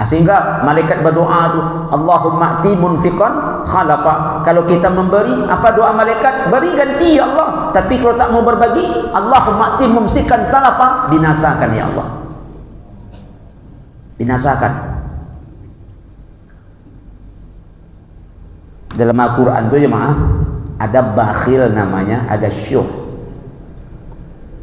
Sehingga malaikat berdoa tu, Allahumma ati munfiqan khalaqa. Kalau kita memberi, apa doa malaikat? Beri ganti ya Allah. Tapi kalau tak mau berbagi, Allahumma ati mumsikan talafa. Binasakan ya Allah. Binasakan. Dalam Al-Quran tu jemaah, ada bakhil namanya, ada syuh.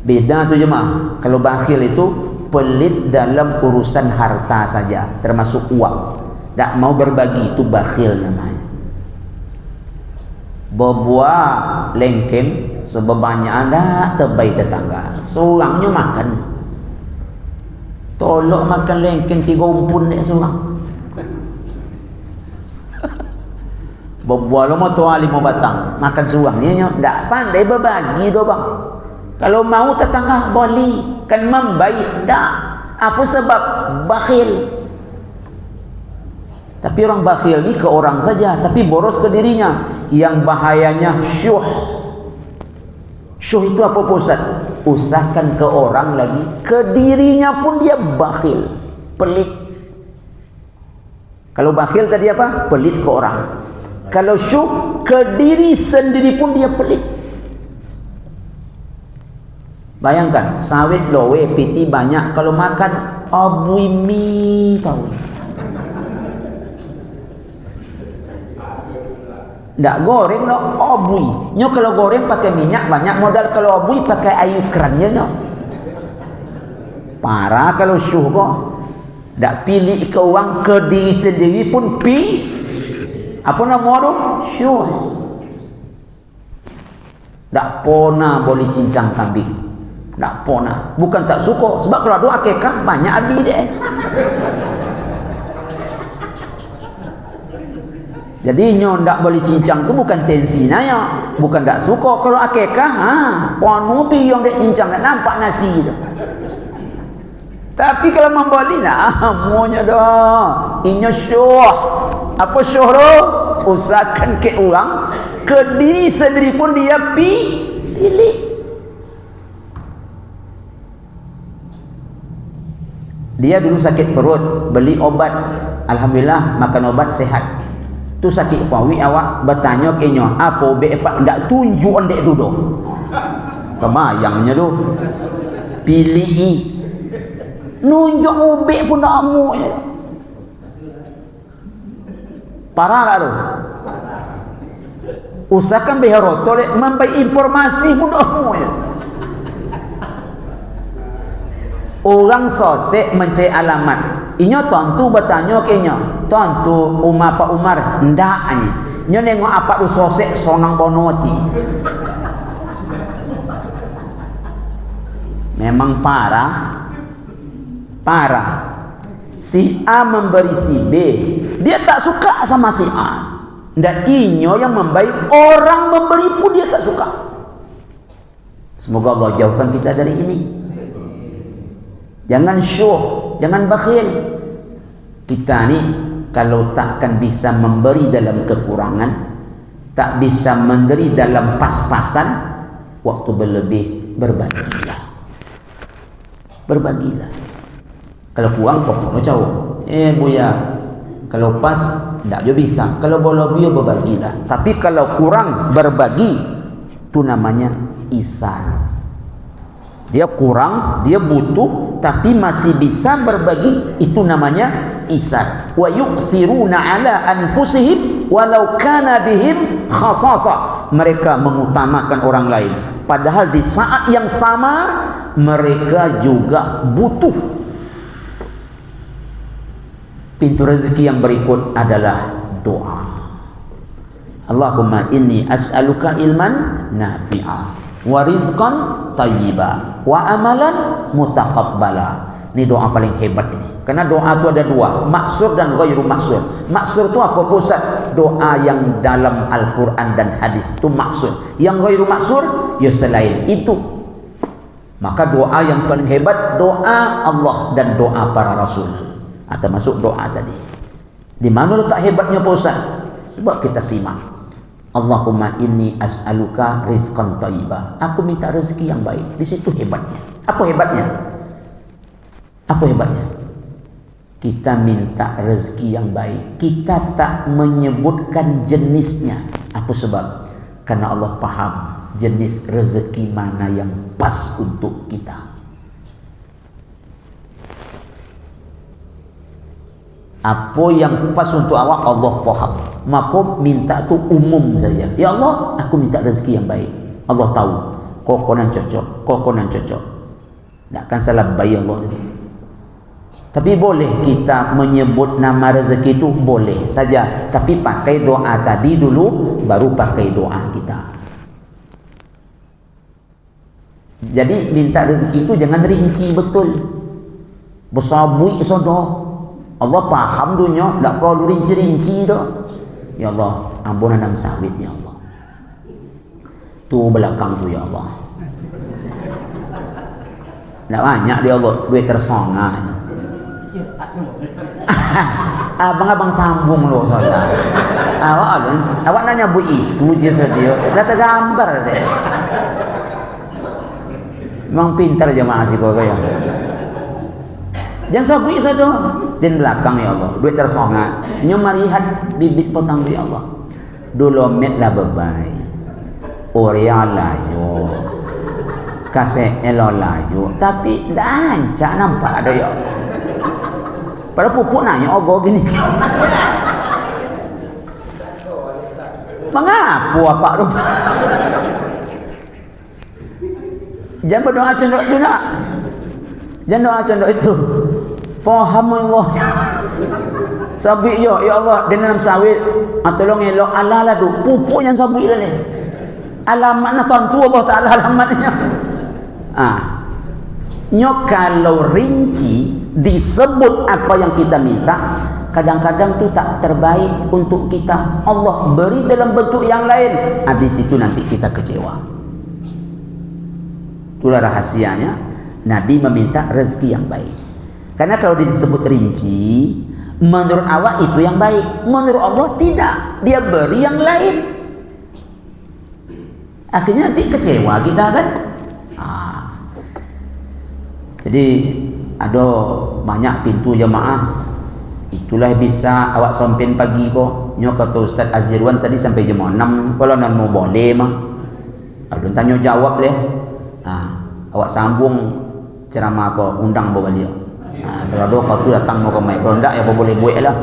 Beda tu jemaah. Kalau bakhil itu pelit dalam urusan harta saja, termasuk uang. Tak mau berbagi, itu bakhil namanya. Berbuat lengkeng sebebanyak ada terbaik tetangga. Seorangnya makan. Tolok makan lengkeng 3 umpun dek seorang. Berbual lama tua 5 batang makan suangnya tak pandai berbagi tu bang. Kalau mau tetangga boleh kan membaik tak. Apa sebab? Bakhil. Tapi orang bakhil ni ke orang saja, tapi boros ke dirinya. Yang bahayanya syuh. Syuh itu apa Ustaz? Usahakan ke orang lagi, ke dirinya pun dia bakhil, pelit. Kalau bakhil tadi apa? Pelit ke orang. Kalau syuh, ke diri sendiri pun dia pelit. Bayangkan, sawit lowe piti banyak, kalau makan abui mi tahu. Tak goreng no abui. Nyo kalau goreng pakai minyak banyak modal, kalau abui pakai ayu kerannya nyo. Parah kalau syuh kok. Tak pilih ke uang, ke diri sendiri pun apa nama tu? Syuh. Tak pernah boleh cincang kambing. Tak pernah. Bukan tak suka. Sebab kalau ada akikah, banyak habis dia. Jadi nyo tak boleh cincang tu bukan tensi naya. Bukan tak suka. Kalau akikah, ponu pi yang dek cincang, nak nampak nasi tu. Tapi kalau membeli lah, semuanya dah. Inyo syuh. Apa syuh tu? Usahakan ke orang, ke diri sendiri pun dia pilih. Dia dulu sakit perut, beli obat. Alhamdulillah makan obat sehat. Tu sakit pawi awak bertanya ke nyo, apa obat apa ndak tunjuk ondek duduk. Kebayangnya tu. Pilih nunjuk obat pun tak mau je. Parah tak tu? Usahakan biharoto memberi informasi pun tak mau je. Orang sosek mencari alamat. Inyo tentu bertanya ke inyo, tentu Umar Pak Umar ndak ni. Inyo nengok apa tu sosek sonang bonoti. Memang parah. Parah. Si A memberi si B, dia tak suka sama si A. Ndak inyo yang membaik, orang memberi pun dia tak suka. Semoga Allah jauhkan kita dari ini. Jangan syuh, jangan bakhil. Kita ni kalau takkan bisa memberi dalam kekurangan, tak bisa memberi dalam pas-pasan, waktu berlebih, berbagilah. Berbagilah. Kalau kurang pokoknya jauh. Buya, kalau pas tak juga bisa. Kalau boleh biar berbagilah. Tapi kalau kurang berbagi, itu namanya isar. Dia kurang, dia butuh, tapi masih bisa berbagi, itu namanya isar. Wa yuqthiruna ala anfusihim walau kana bihim khasasa. Mereka mengutamakan orang lain, padahal di saat yang sama mereka juga butuh. Pintu rezeki yang berikut adalah doa. Allahumma inni as'aluka ilman nafi'a wa rizqan tayyiba wa amalan mutaqabbala. Ini doa paling hebat ini. Karena doa itu ada dua, maksur dan ghairu maksur. Maksur itu apa Ustaz? Doa yang dalam Al-Quran dan hadis itu maksur. Yang ghairu maksur, ya selain itu. Maka doa yang paling hebat, doa Allah dan doa para Rasul. Atau masuk doa tadi. Di mana letak hebatnya Pak Ustaz? Sebab kita simak. Allahumma inni as'aluka rizqan thayyibah. Aku minta rezeki yang baik. Di situ hebatnya. Apa hebatnya? Apa hebatnya? Kita minta rezeki yang baik. Kita tak menyebutkan jenisnya. Apa sebab? Karena Allah paham jenis rezeki mana yang pas untuk kita. Apa yang pas untuk awak Allah paham. Maka minta tu umum saja. Ya Allah, aku minta rezeki yang baik. Allah tahu. Kau konan cocok, kau konan cocok. Takkan salah bayi Allah ini. Tapi boleh kita menyebut nama rezeki itu, boleh saja. Tapi pakai doa tadi dulu, baru pakai doa kita. Jadi minta rezeki itu jangan rinci betul. Bersabui sodoh. Allah paham dunia, tak perlu rinci-rinci dah. Ya Allah, ampunan dan sawit ya Allah. Tu belakang tu ya Allah. Tak banyak dia Allah, duit tersongah. Abang-abang sambung lo saudara. Awak nanya bu itu je saja. Dah tergambar deh. Memang pintar jemaah sih kau kaya. Jangan sabui saja. Di belakang ya Allah, duit tersongat. Nyo marihat bibit potong ya Allah. Dolomet lah bebai. Orea layu. Kasih elo layu. Tapi dah ancak nampak ada ya Allah. Pada pupuk nanya ogo gini. Mengapu apa rupa? Jangan berdoa condok itu nak. Jangan doa condok itu. Faham Allah. Sabik yo, ya Allah, dengan sawit, tolong elok ala tu. Pupuk yang sabik dah. Alamatnya tentu Allah Taala alamatnya. Nyo kalau rinci disebut apa yang kita minta, kadang-kadang tu tak terbaik untuk kita. Allah beri dalam bentuk yang lain. Di situ nanti kita kecewa. Itulah rahasianya Nabi meminta rezeki yang baik. Karena kalau disebut rinci, menurut awak itu yang baik, menurut Allah tidak. Dia beri yang lain. Akhirnya nanti kecewa kita kan. Jadi ada banyak pintu jemaah. Itulah bisa awak sampai pagi kok. Nyo kata Ustaz Azirwan tadi sampai jam 6. Kalau nak mau boleh mah. Ada tanya jawab leh. Awak sambung ceramah kau undang bawa balik. Kalau ada kau tu datang mau ke mai. Kalau tidak ya kau boleh buat lah.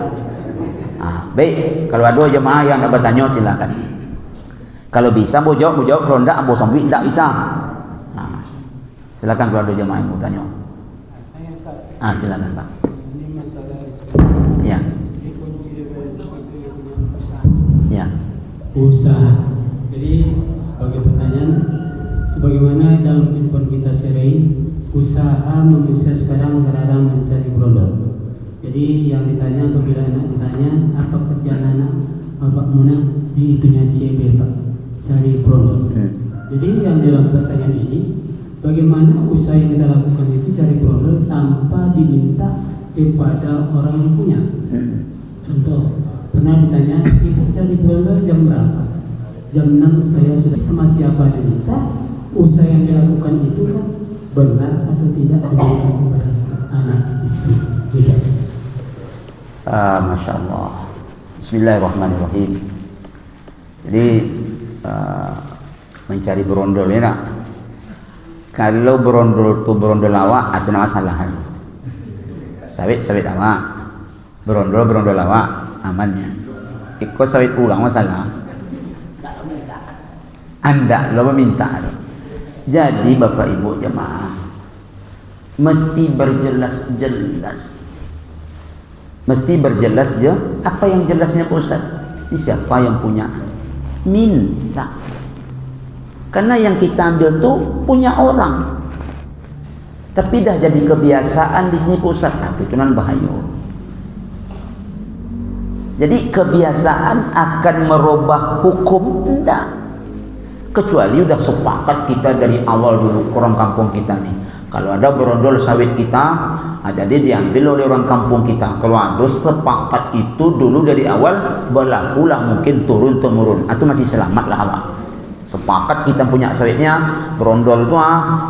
Baik, kalau ada jemaah yang nak bertanya silakan. Kalau bisa mau jawab. Kalau tidak mau sambung tidak bisa. Silakan kalau ada jemaah yang mau tanya. Silakan Pak. Ini masalah rezeki. Ya. Ini kunci daripada rezeki itu yang punya usaha. Ya. Usaha. Jadi sebagai pertanyaan, sebagaimana dalam kehidupan kita sehari, usaha manusia sekarang kadang mencari berondong. Jadi yang ditanya apabila anak ditanya apa kerjaan anak, Pak Muna di itunya CB Pak, cari brondol. Jadi yang dalam pertanyaan ini, bagaimana usaha yang kita lakukan itu cari brondol tanpa diminta kepada orang yang punya. Contoh, pernah ditanya, ibu cari brondol jam berapa? Jam 6 saya sudah sama siapa diminta. Usaha yang dilakukan itu kan benar atau tidak diberikan kepada anak istri. Tidak. Masya Allah. Bismillahirrahmanirrahim. Jadi mencari berondol ya nak. Kalau berondol tu berondol awak, itu nama salah. Sawit awak, berondol awak, amannya. Ikut sawit ulang masalah. Anda lo meminta. Jadi Bapak Ibu jemaah mesti berjelas-jelas. Mesti berjelas je. Apa yang jelasnya Pak Ustaz? Ini siapa yang punya? Minta. Karena yang kita ambil tu punya orang. Tapi dah jadi kebiasaan di sini Pak Ustaz. Tapi itu nan bahaya. Jadi kebiasaan akan merubah hukum tidak. Kecuali udah sepakat kita dari awal dulu orang kampung kita nih. Kalau ada berondol sawit kita, jadi diambil oleh orang kampung kita. Kalau ada sepakat itu dulu dari awal, berlakulah mungkin turun temurun. Itu masih selamat lah awak. Sepakat kita punya sawitnya, berondol itu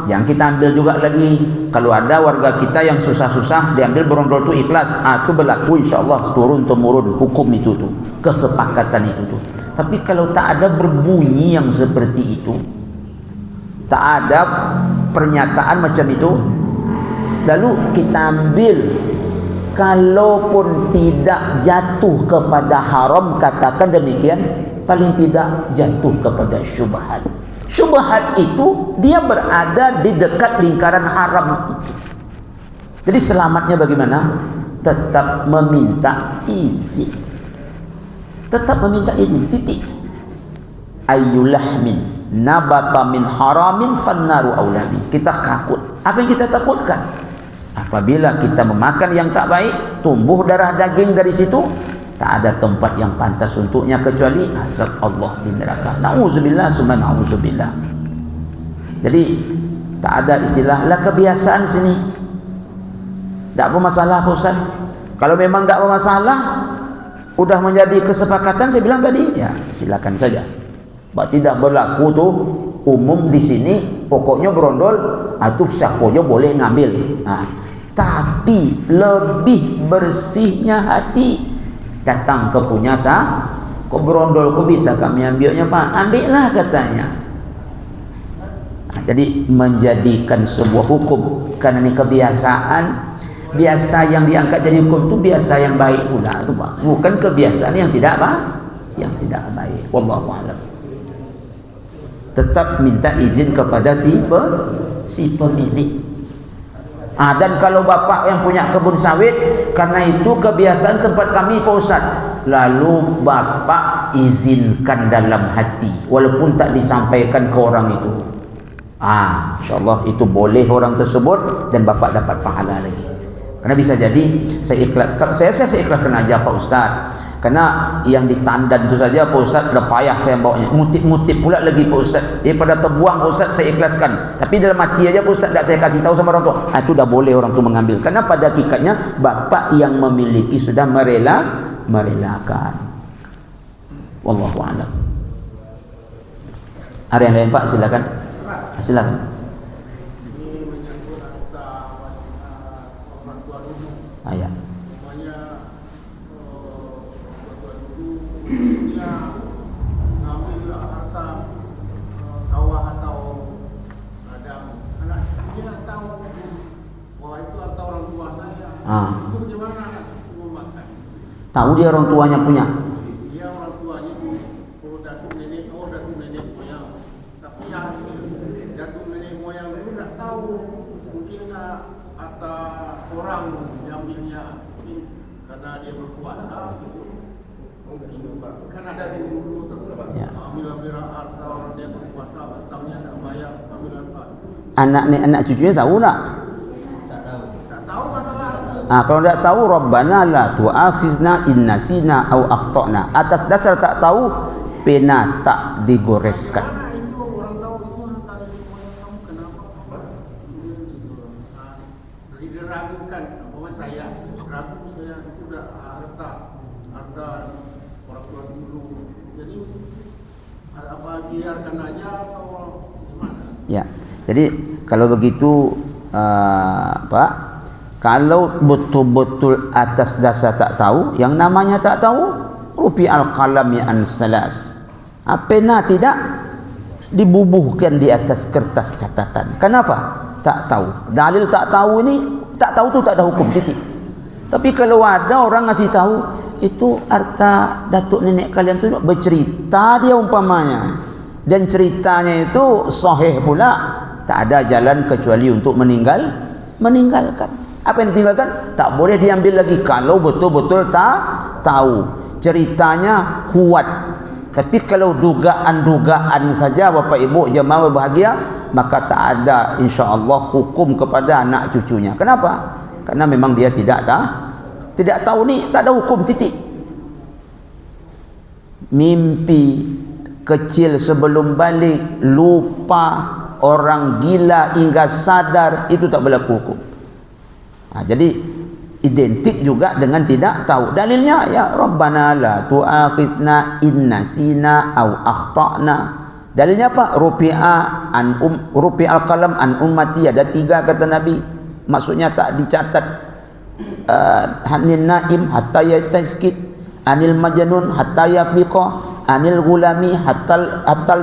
jangan kita ambil juga lagi. Kalau ada warga kita yang susah-susah diambil berondol itu ikhlas, itu berlaku insyaAllah turun temurun hukum itu tuh, kesepakatan itu tuh. Tapi kalau tak ada berbunyi yang seperti itu, tak ada pernyataan macam itu, lalu kita ambil, kalaupun tidak jatuh kepada haram, katakan demikian, paling tidak jatuh kepada syubhat. Syubhat itu dia berada di dekat lingkaran haram itu. Jadi selamatnya bagaimana? Tetap meminta izin. Tetap meminta izin, titik. Ayyulahmin nabata min haramin fannaru aulabi. Kita takut. Apa yang kita takutkan? Apabila kita memakan yang tak baik, tumbuh darah daging dari situ, tak ada tempat yang pantas untuknya kecuali azab Allah di neraka. Na'udzubillah summa na'udzubillah. Jadi tak ada istilah lah kebiasaan sini. Tak apa masalah Pak Ustaz. Kalau memang tak apa masalah, udah menjadi kesepakatan, saya bilang tadi, ya silakan saja. Tidak berlaku tuh umum di sini. Pokoknya berondol, atau siapa aja boleh ngambil. Tapi lebih bersihnya hati. Datang ke punya kok berondol, kok bisa kami ambilnya Pak? Ambillah katanya. Jadi menjadikan sebuah hukum karena ini kebiasaan. Biasa yang diangkat jadi hukum itu biasa yang baik pula itu Pak. Bukan kebiasaan yang tidak baik. Wallahu a'lam. Tetap minta izin kepada si pemilik. Dan kalau bapak yang punya kebun sawit, karena itu kebiasaan tempat kami Pak Ustaz, lalu bapak izinkan dalam hati walaupun tak disampaikan ke orang itu. InsyaAllah itu boleh orang tersebut dan bapak dapat pahala lagi. Karena bisa jadi saya ikhlas. Kalau saya ikhlaskan aja Pak Ustaz. Karena yang ditandan itu saja Pak Ustaz udah payah saya bawanya. Ngutip pula lagi Pak Ustaz. Daripada terbuang Pak Ustaz saya ikhlaskan. Tapi dalam hati aja Pak Ustaz tak saya kasih tahu sama orang tua. Itu dah boleh orang tu mengambil. Karena pada hakikatnya bapak yang memiliki sudah merelakan. Wallahu a'lam. Ada yang lain Pak, silakan. Silakan. Ya. Tahu dia orang tuanya punya. Dia orang tuanya itu datuk nenek moyang. Tapi yang datuk nenek moyang itu tidak tahu. Mungkin ada orang diambilnya karena dia berpuasa. Mungkin kan ada dulu ambil atau dia berpuasa, batangnya tidak bayar ambil apa. Anak cucunya tahu tak? Tak tahu masalah itu. Kalau tak tahu, Rabbana la tu'akhizna in nasina aw akhtana. Atas dasar tak tahu, pena tak digoreskan. Karena itu orang tahu itu antara moyang kamu kenapa? Jadi diragukan, bahwa saya ragu saya itu udah harta orang tua dulu. Jadi apa biarkan aja atau gimana? Ya. Jadi kalau begitu Pak, kalau betul-betul atas dasar tak tahu, yang namanya tak tahu, rupi al-qalami an salas. Pena tidak dibubuhkan di atas kertas catatan. Kenapa? Tak tahu. Dalil tak tahu ini, tak tahu tu tak ada hukum, titik. Tapi kalau ada orang ngasih tahu, itu harta datuk nenek kalian tu bercerita dia umpamanya, dan ceritanya itu sahih pula, tak ada jalan kecuali untuk meninggalkan. Apa yang ditinggalkan? Tak boleh diambil lagi kalau betul-betul tak tahu. Ceritanya kuat. Tapi kalau dugaan-dugaan saja Bapak Ibu jemaah berbahagia, maka tak ada insya-Allah hukum kepada anak cucunya. Kenapa? Karena memang dia tidak tahu ni, tak ada hukum, titik. Mimpi kecil sebelum balik, lupa, orang gila hingga sadar, itu tak berlaku hukum. Jadi identik juga dengan tidak tahu. Dalilnya ya Rabbana la tu'akhizna in nasina aw akhtana. Dalilnya apa? Rufi'al qalam an ummati. Ada 3 kata Nabi. Maksudnya tak dicatat. Anil naim hatta yastayqiz, anil majnun hatta yafiqa, anil gulami hatta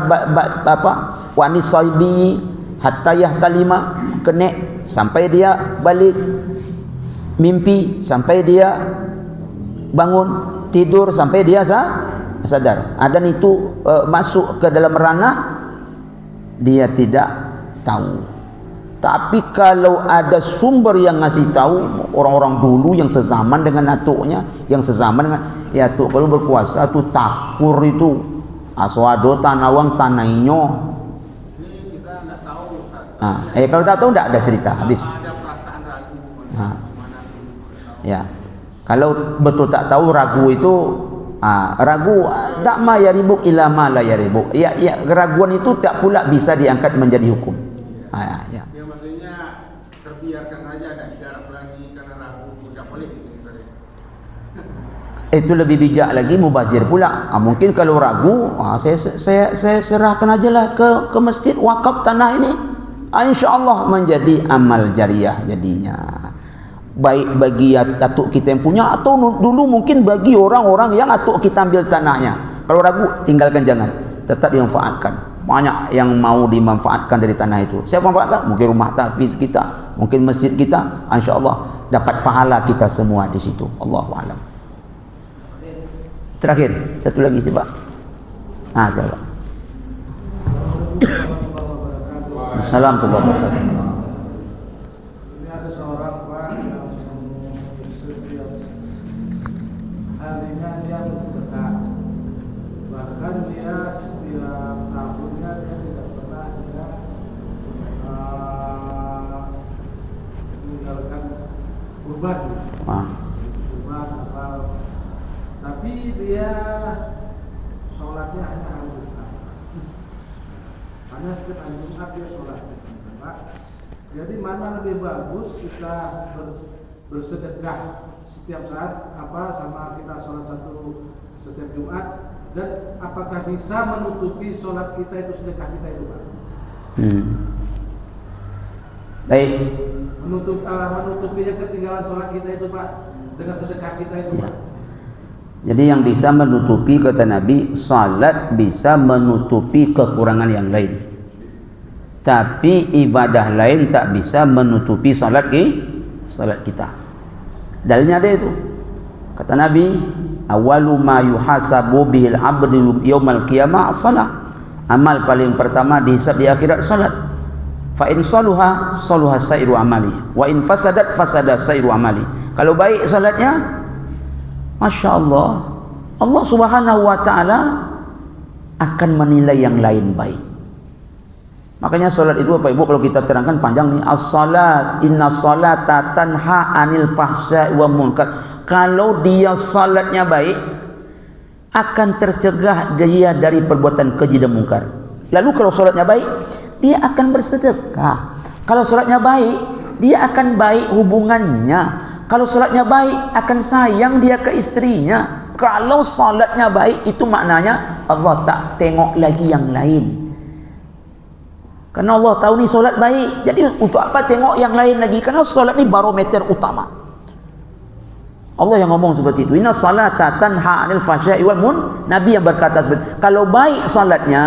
wa anis saibi hatta yahtalima. Kenek sampai dia balik, mimpi sampai dia bangun, tidur sampai dia sadar. Dan itu masuk ke dalam ranah dia tidak tahu. Tapi kalau ada sumber yang ngasih tahu, orang-orang dulu yang sezaman dengan atuknya, yang sezaman dengan ya atuk kalau berkuasa tu takur itu aswado tanawang tanainyo. Ini kita tidak tahu Ustaz. Kalau tak tahu tidak ada cerita, habis. Ada perasaan ragu. Ya. Kalau betul tak tahu ragu itu ragu tak ma yaribuk ila ma la yaribuk. Ya, keraguan itu tak pula bisa diangkat menjadi hukum. Ya. Ya maksudnya terbiarkan aja, tidak digarap lagi karena ragu, tidak boleh gitu misalnya. Itu lebih bijak lagi, mubazir pula. Mungkin kalau ragu, saya serahkan aja lah ke masjid wakaf tanah ini. InsyaAllah menjadi amal jariah jadinya. Baik bagi atuk kita yang punya, atau dulu mungkin bagi orang-orang yang atuk kita ambil tanahnya. Kalau ragu, tinggalkan, jangan. Tetap dimanfaatkan. Banyak yang mau dimanfaatkan dari tanah itu. Siapa manfaatkan? Mungkin rumah tahfiz kita, mungkin masjid kita. InsyaAllah dapat pahala kita semua di situ. Allahu a'lam. Terakhir, satu lagi coba. Coba. Assalamualaikum warahmatullahi wabarakatuh. Ini ada seorang Pak yang setiap harinya dia bersedekah. Bahkan dia setiap tahunnya dia tidak pernah meninggalkan kurban. Kurban apa? Tapi dia sholatnya hanya hari Jumat. Hanya setiap hari Jumat dia sholat. Jadi mana lebih bagus kita bersedekah setiap saat sama kita sholat setiap Jumat, dan apakah bisa menutupi sholat kita itu, sedekah kita itu Pak? Baik. Menutupinya ketinggalan sholat kita itu Pak, dengan sedekah kita itu Pak. Jadi yang bisa menutupi, kata Nabi, salat bisa menutupi kekurangan yang lain. Tapi ibadah lain tak bisa menutupi salat kita. Dalilnya ada itu. Kata Nabi, awalu ma yuhasabu bihil abdu yaumal qiyamah as-salah. Amal paling pertama dihisab di akhirat salat. Fa in saluha sairu amali, wa in fasadat fasada sairu amali. Kalau baik salatnya, Masya Allah, Allah Subhanahu wa ta'ala akan menilai yang lain baik. Makanya solat itu Bapak Ibu kalau kita terangkan panjang nih, as-salat innas salata tanha anil fahsya'i wa munkar. Kalau dia salatnya baik, akan tercegah dia dari perbuatan keji dan mungkar. Lalu kalau salatnya baik, dia akan bersedekah. Kalau salatnya baik, dia akan baik hubungannya. Kalau salatnya baik, akan sayang dia ke istrinya. Kalau salatnya baik, itu maknanya Allah tak tengok lagi yang lain. Karena Allah tahu ni solat baik. Jadi untuk apa tengok yang lain lagi? Karena solat ni barometer utama. Allah yang ngomong seperti itu. Inna salata tanha 'anil fahsya'i wal munkar. Nabi yang berkata seperti itu. Kalau baik solatnya,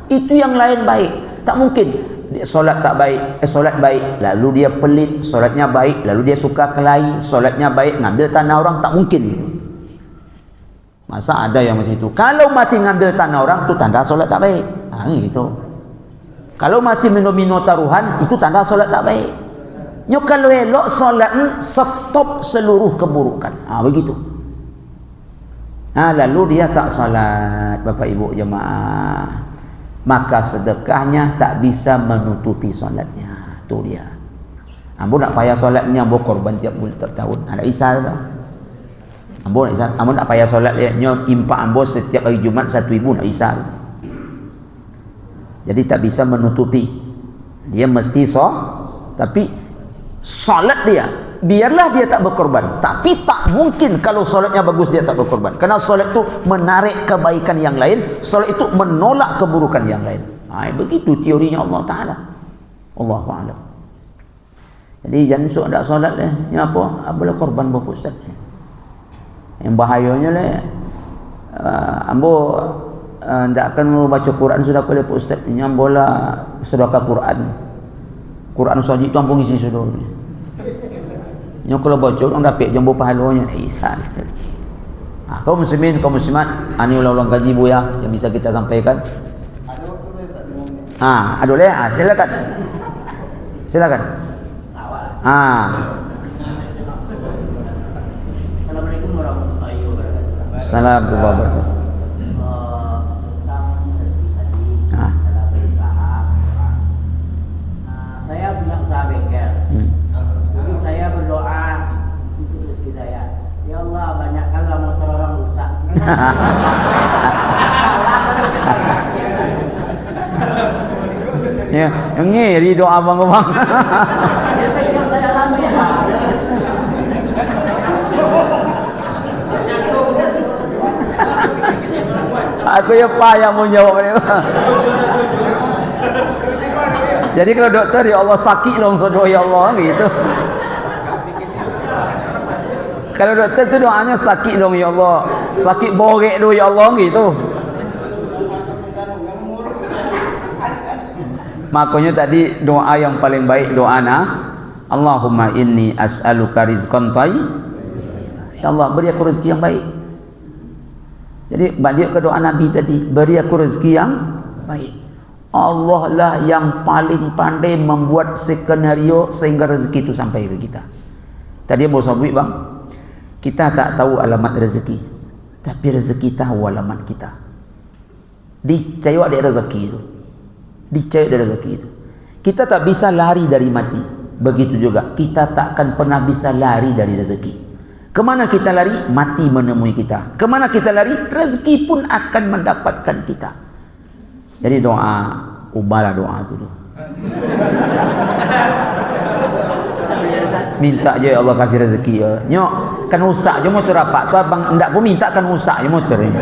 itu yang lain baik. Tak mungkin solat tak baik, solat baik lalu dia pelit, solatnya baik lalu dia suka kelahi, solatnya baik ngambil tanah orang, tak mungkin gitu. Masa ada yang macam itu? Kalau masih ngambil tanah orang, itu tanda solat tak baik. Gitu. Kalau masih minum-minum taruhan, itu tanda solat tak baik. Nyo kalau elok solat, stop seluruh keburukan. Begitu. Lalu dia tak solat, Bapak Ibu jemaah, maka sedekahnya tak bisa menutupi solatnya. Itu dia. Ambo nak payah solatnya, ambo korban tiap bulan tiap tahun. Ada isar tak? Ambo nak payah solat nyo impak ambo setiap hari Jumat 1,000 nak isar. Jadi tak bisa menutupi. Dia mesti tapi solat dia, biarlah dia tak berkorban. Tapi tak mungkin kalau solatnya bagus dia tak berkorban. Karena solat itu menarik kebaikan yang lain, solat itu menolak keburukan yang lain. Begitu teorinya Allah Ta'ala. Allahu a'lam. Jadi jangan suka tak solat ni apa? Boleh korban Bapak Ustaz. Yang bahayanya ambo tidak akan mau baca Quran sudah boleh Pak Ustaz. Yang bola sedekah Quran saja itu ampun isi sudah. Yang kalau baca orang dapat jumbo pahalanya ihsan. Kaum muslimin, kaum muslimat, ini ulang-ulang kaji buya yang bisa kita sampaikan. Ada boleh? Silakan. Silakan. Assalamualaikum warahmatullahi wabarakatuh. Assalamualaikum warahmatullahi wabarakatuh. Saya punya usaha bengkel. Jadi saya berdoa untuk rezeki saya. Ya Allah, banyakkanlah motor orang rusak. Ya, yang ngiri doa abang-abang. Saya alami ya. Aku ya payah mau jawab ni. Jadi kalau doktor, ya Allah sakit langsung doa ya Allah gitu. Kalau doktor tu doanya sakit dong ya Allah, sakit borek doa ya Allah gitu. Makanya tadi doa yang paling baik doa Allahumma inni as'aluka rizqan thayyib. Ya Allah beri aku rezeki yang baik. Jadi balik ke doa Nabi tadi, beri aku rezeki yang baik. Allah lah yang paling pandai membuat skenario sehingga rezeki itu sampai ke kita. Tadi Abu Sabwi bang, kita tak tahu alamat rezeki, tapi rezeki tahu alamat kita. Dicayok ada rezeki itu, dicayok ada rezeki itu. Kita tak bisa lari dari mati. Begitu juga kita tak akan pernah bisa lari dari rezeki. Kemana kita lari? Mati menemui kita. Kemana kita lari? Rezeki pun akan mendapatkan kita. Jadi doa, ubahlah doa itu. Minta je Allah kasih rezeki ya. Nyok, kan usak je motor rapat tu abang ndak pun minta kan usak je motor ni.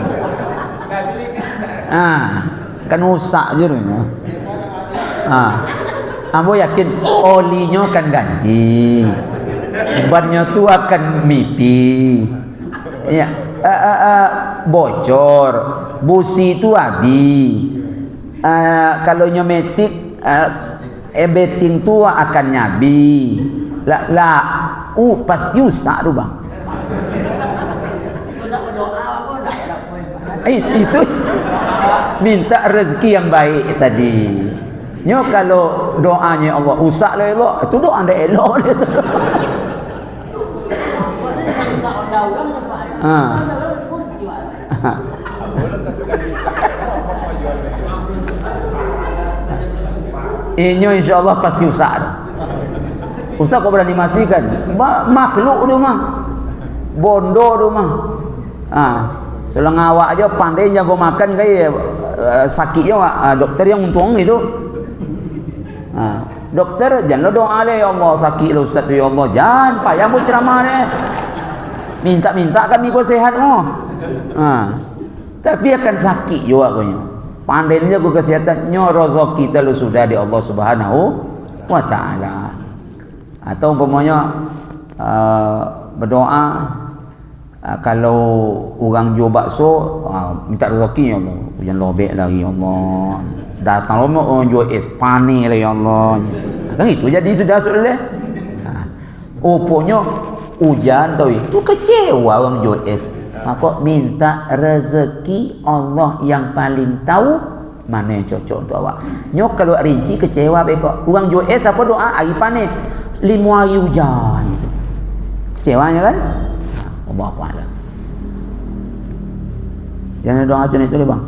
Kan usak je tu. Ambo yakin olinya kan ganti. Bannya tu akan mipi. Ya, bocor. Busi tu habis. Kalau nyometik ebeting tu akan nyabi. Pasti usak tu bang. Itu minta rezeki yang baik tadi. Nyo kalau doanya Allah usak lah elok, itu doa anda elok dia tu. Inyo insyaAllah pasti usah. Ustaz kok berani memastikan? Makhluk tu mah, bondo tu mah. Selang awak aja pandai jago makan kayak sakitnya dokter yang untung itu. Dokter jangan doa deh ya Allah sakit lo Ustaz tu ya Allah, jangan payah buat ceramah deh. Minta kami kau sehat mo. Tapi akan sakit juga kau. Pandai ni jago kesehatan, nyo rezeki kita lu sudah di Allah Subhanahu wa taala. Atau umpamanya berdoa kalau orang jual bakso minta rezeki ya Allah, hujan lobek lagi ya Allah, datang orang jual es panik lagi ya Allah, kan itu jadi sudah. Rupanya hujan tau itu kecewa orang jual es, maka minta rezeki Allah yang paling tahu mana yang cocok untuk awak. Nyok kalau rinci kecewa bekok, orang jual es apa doa air panik 5 hari hujan, kecewanya kan. Allah Ta'ala. Jangan doa macam itu deh bang.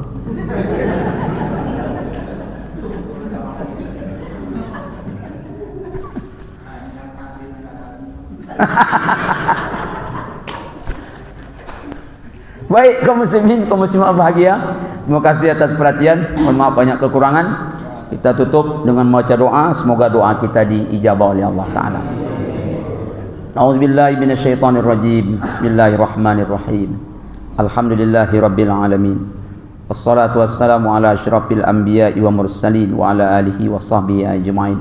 Baik kaum muslimin, kaum muslimat bahagia, terima kasih atas perhatian. Mohon maaf banyak kekurangan. Kita tutup dengan membaca doa, semoga doa kita diijabah oleh Allah Ta'ala. A'udzubillahi minasyaitonirrajim. Bismillahirrahmanirrahim. Alhamdulillahi rabbil alamin. Wassalatu wassalamu ala asyrafil anbiya'i wa mursalin wa ala alihi wa sahbihi ajma'in.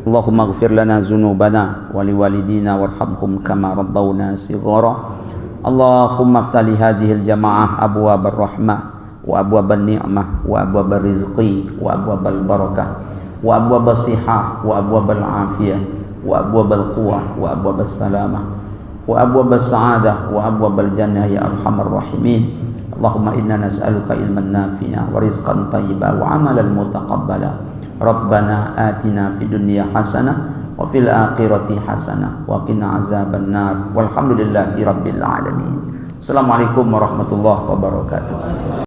Allahumma ighfir lana dzunubana wa liwalidina warhamhum kama rabbawna shighara. Allahumma iftali hadhil jamaah abwabar rahmah wa abwaban ni'mah wa abwabal rizqi wa abwabal barakah wa abwabal sihah wa abwabal afiyah wa abwabal quwwah wa abwabal salamah wa abwabal sa'adah wa abwabal jannah ya arhamar rahimin. Allahumma inna nas'aluka ilman nafi'a wa rizqan thayyiba wa amalan mutaqabbala. Rabbana atina fid dunya hasanah wa fil akhirati hasanah wa qina azaban nar. Walhamdulillahi rabbil alamin. Assalamualaikum warahmatullahi wabarakatuh.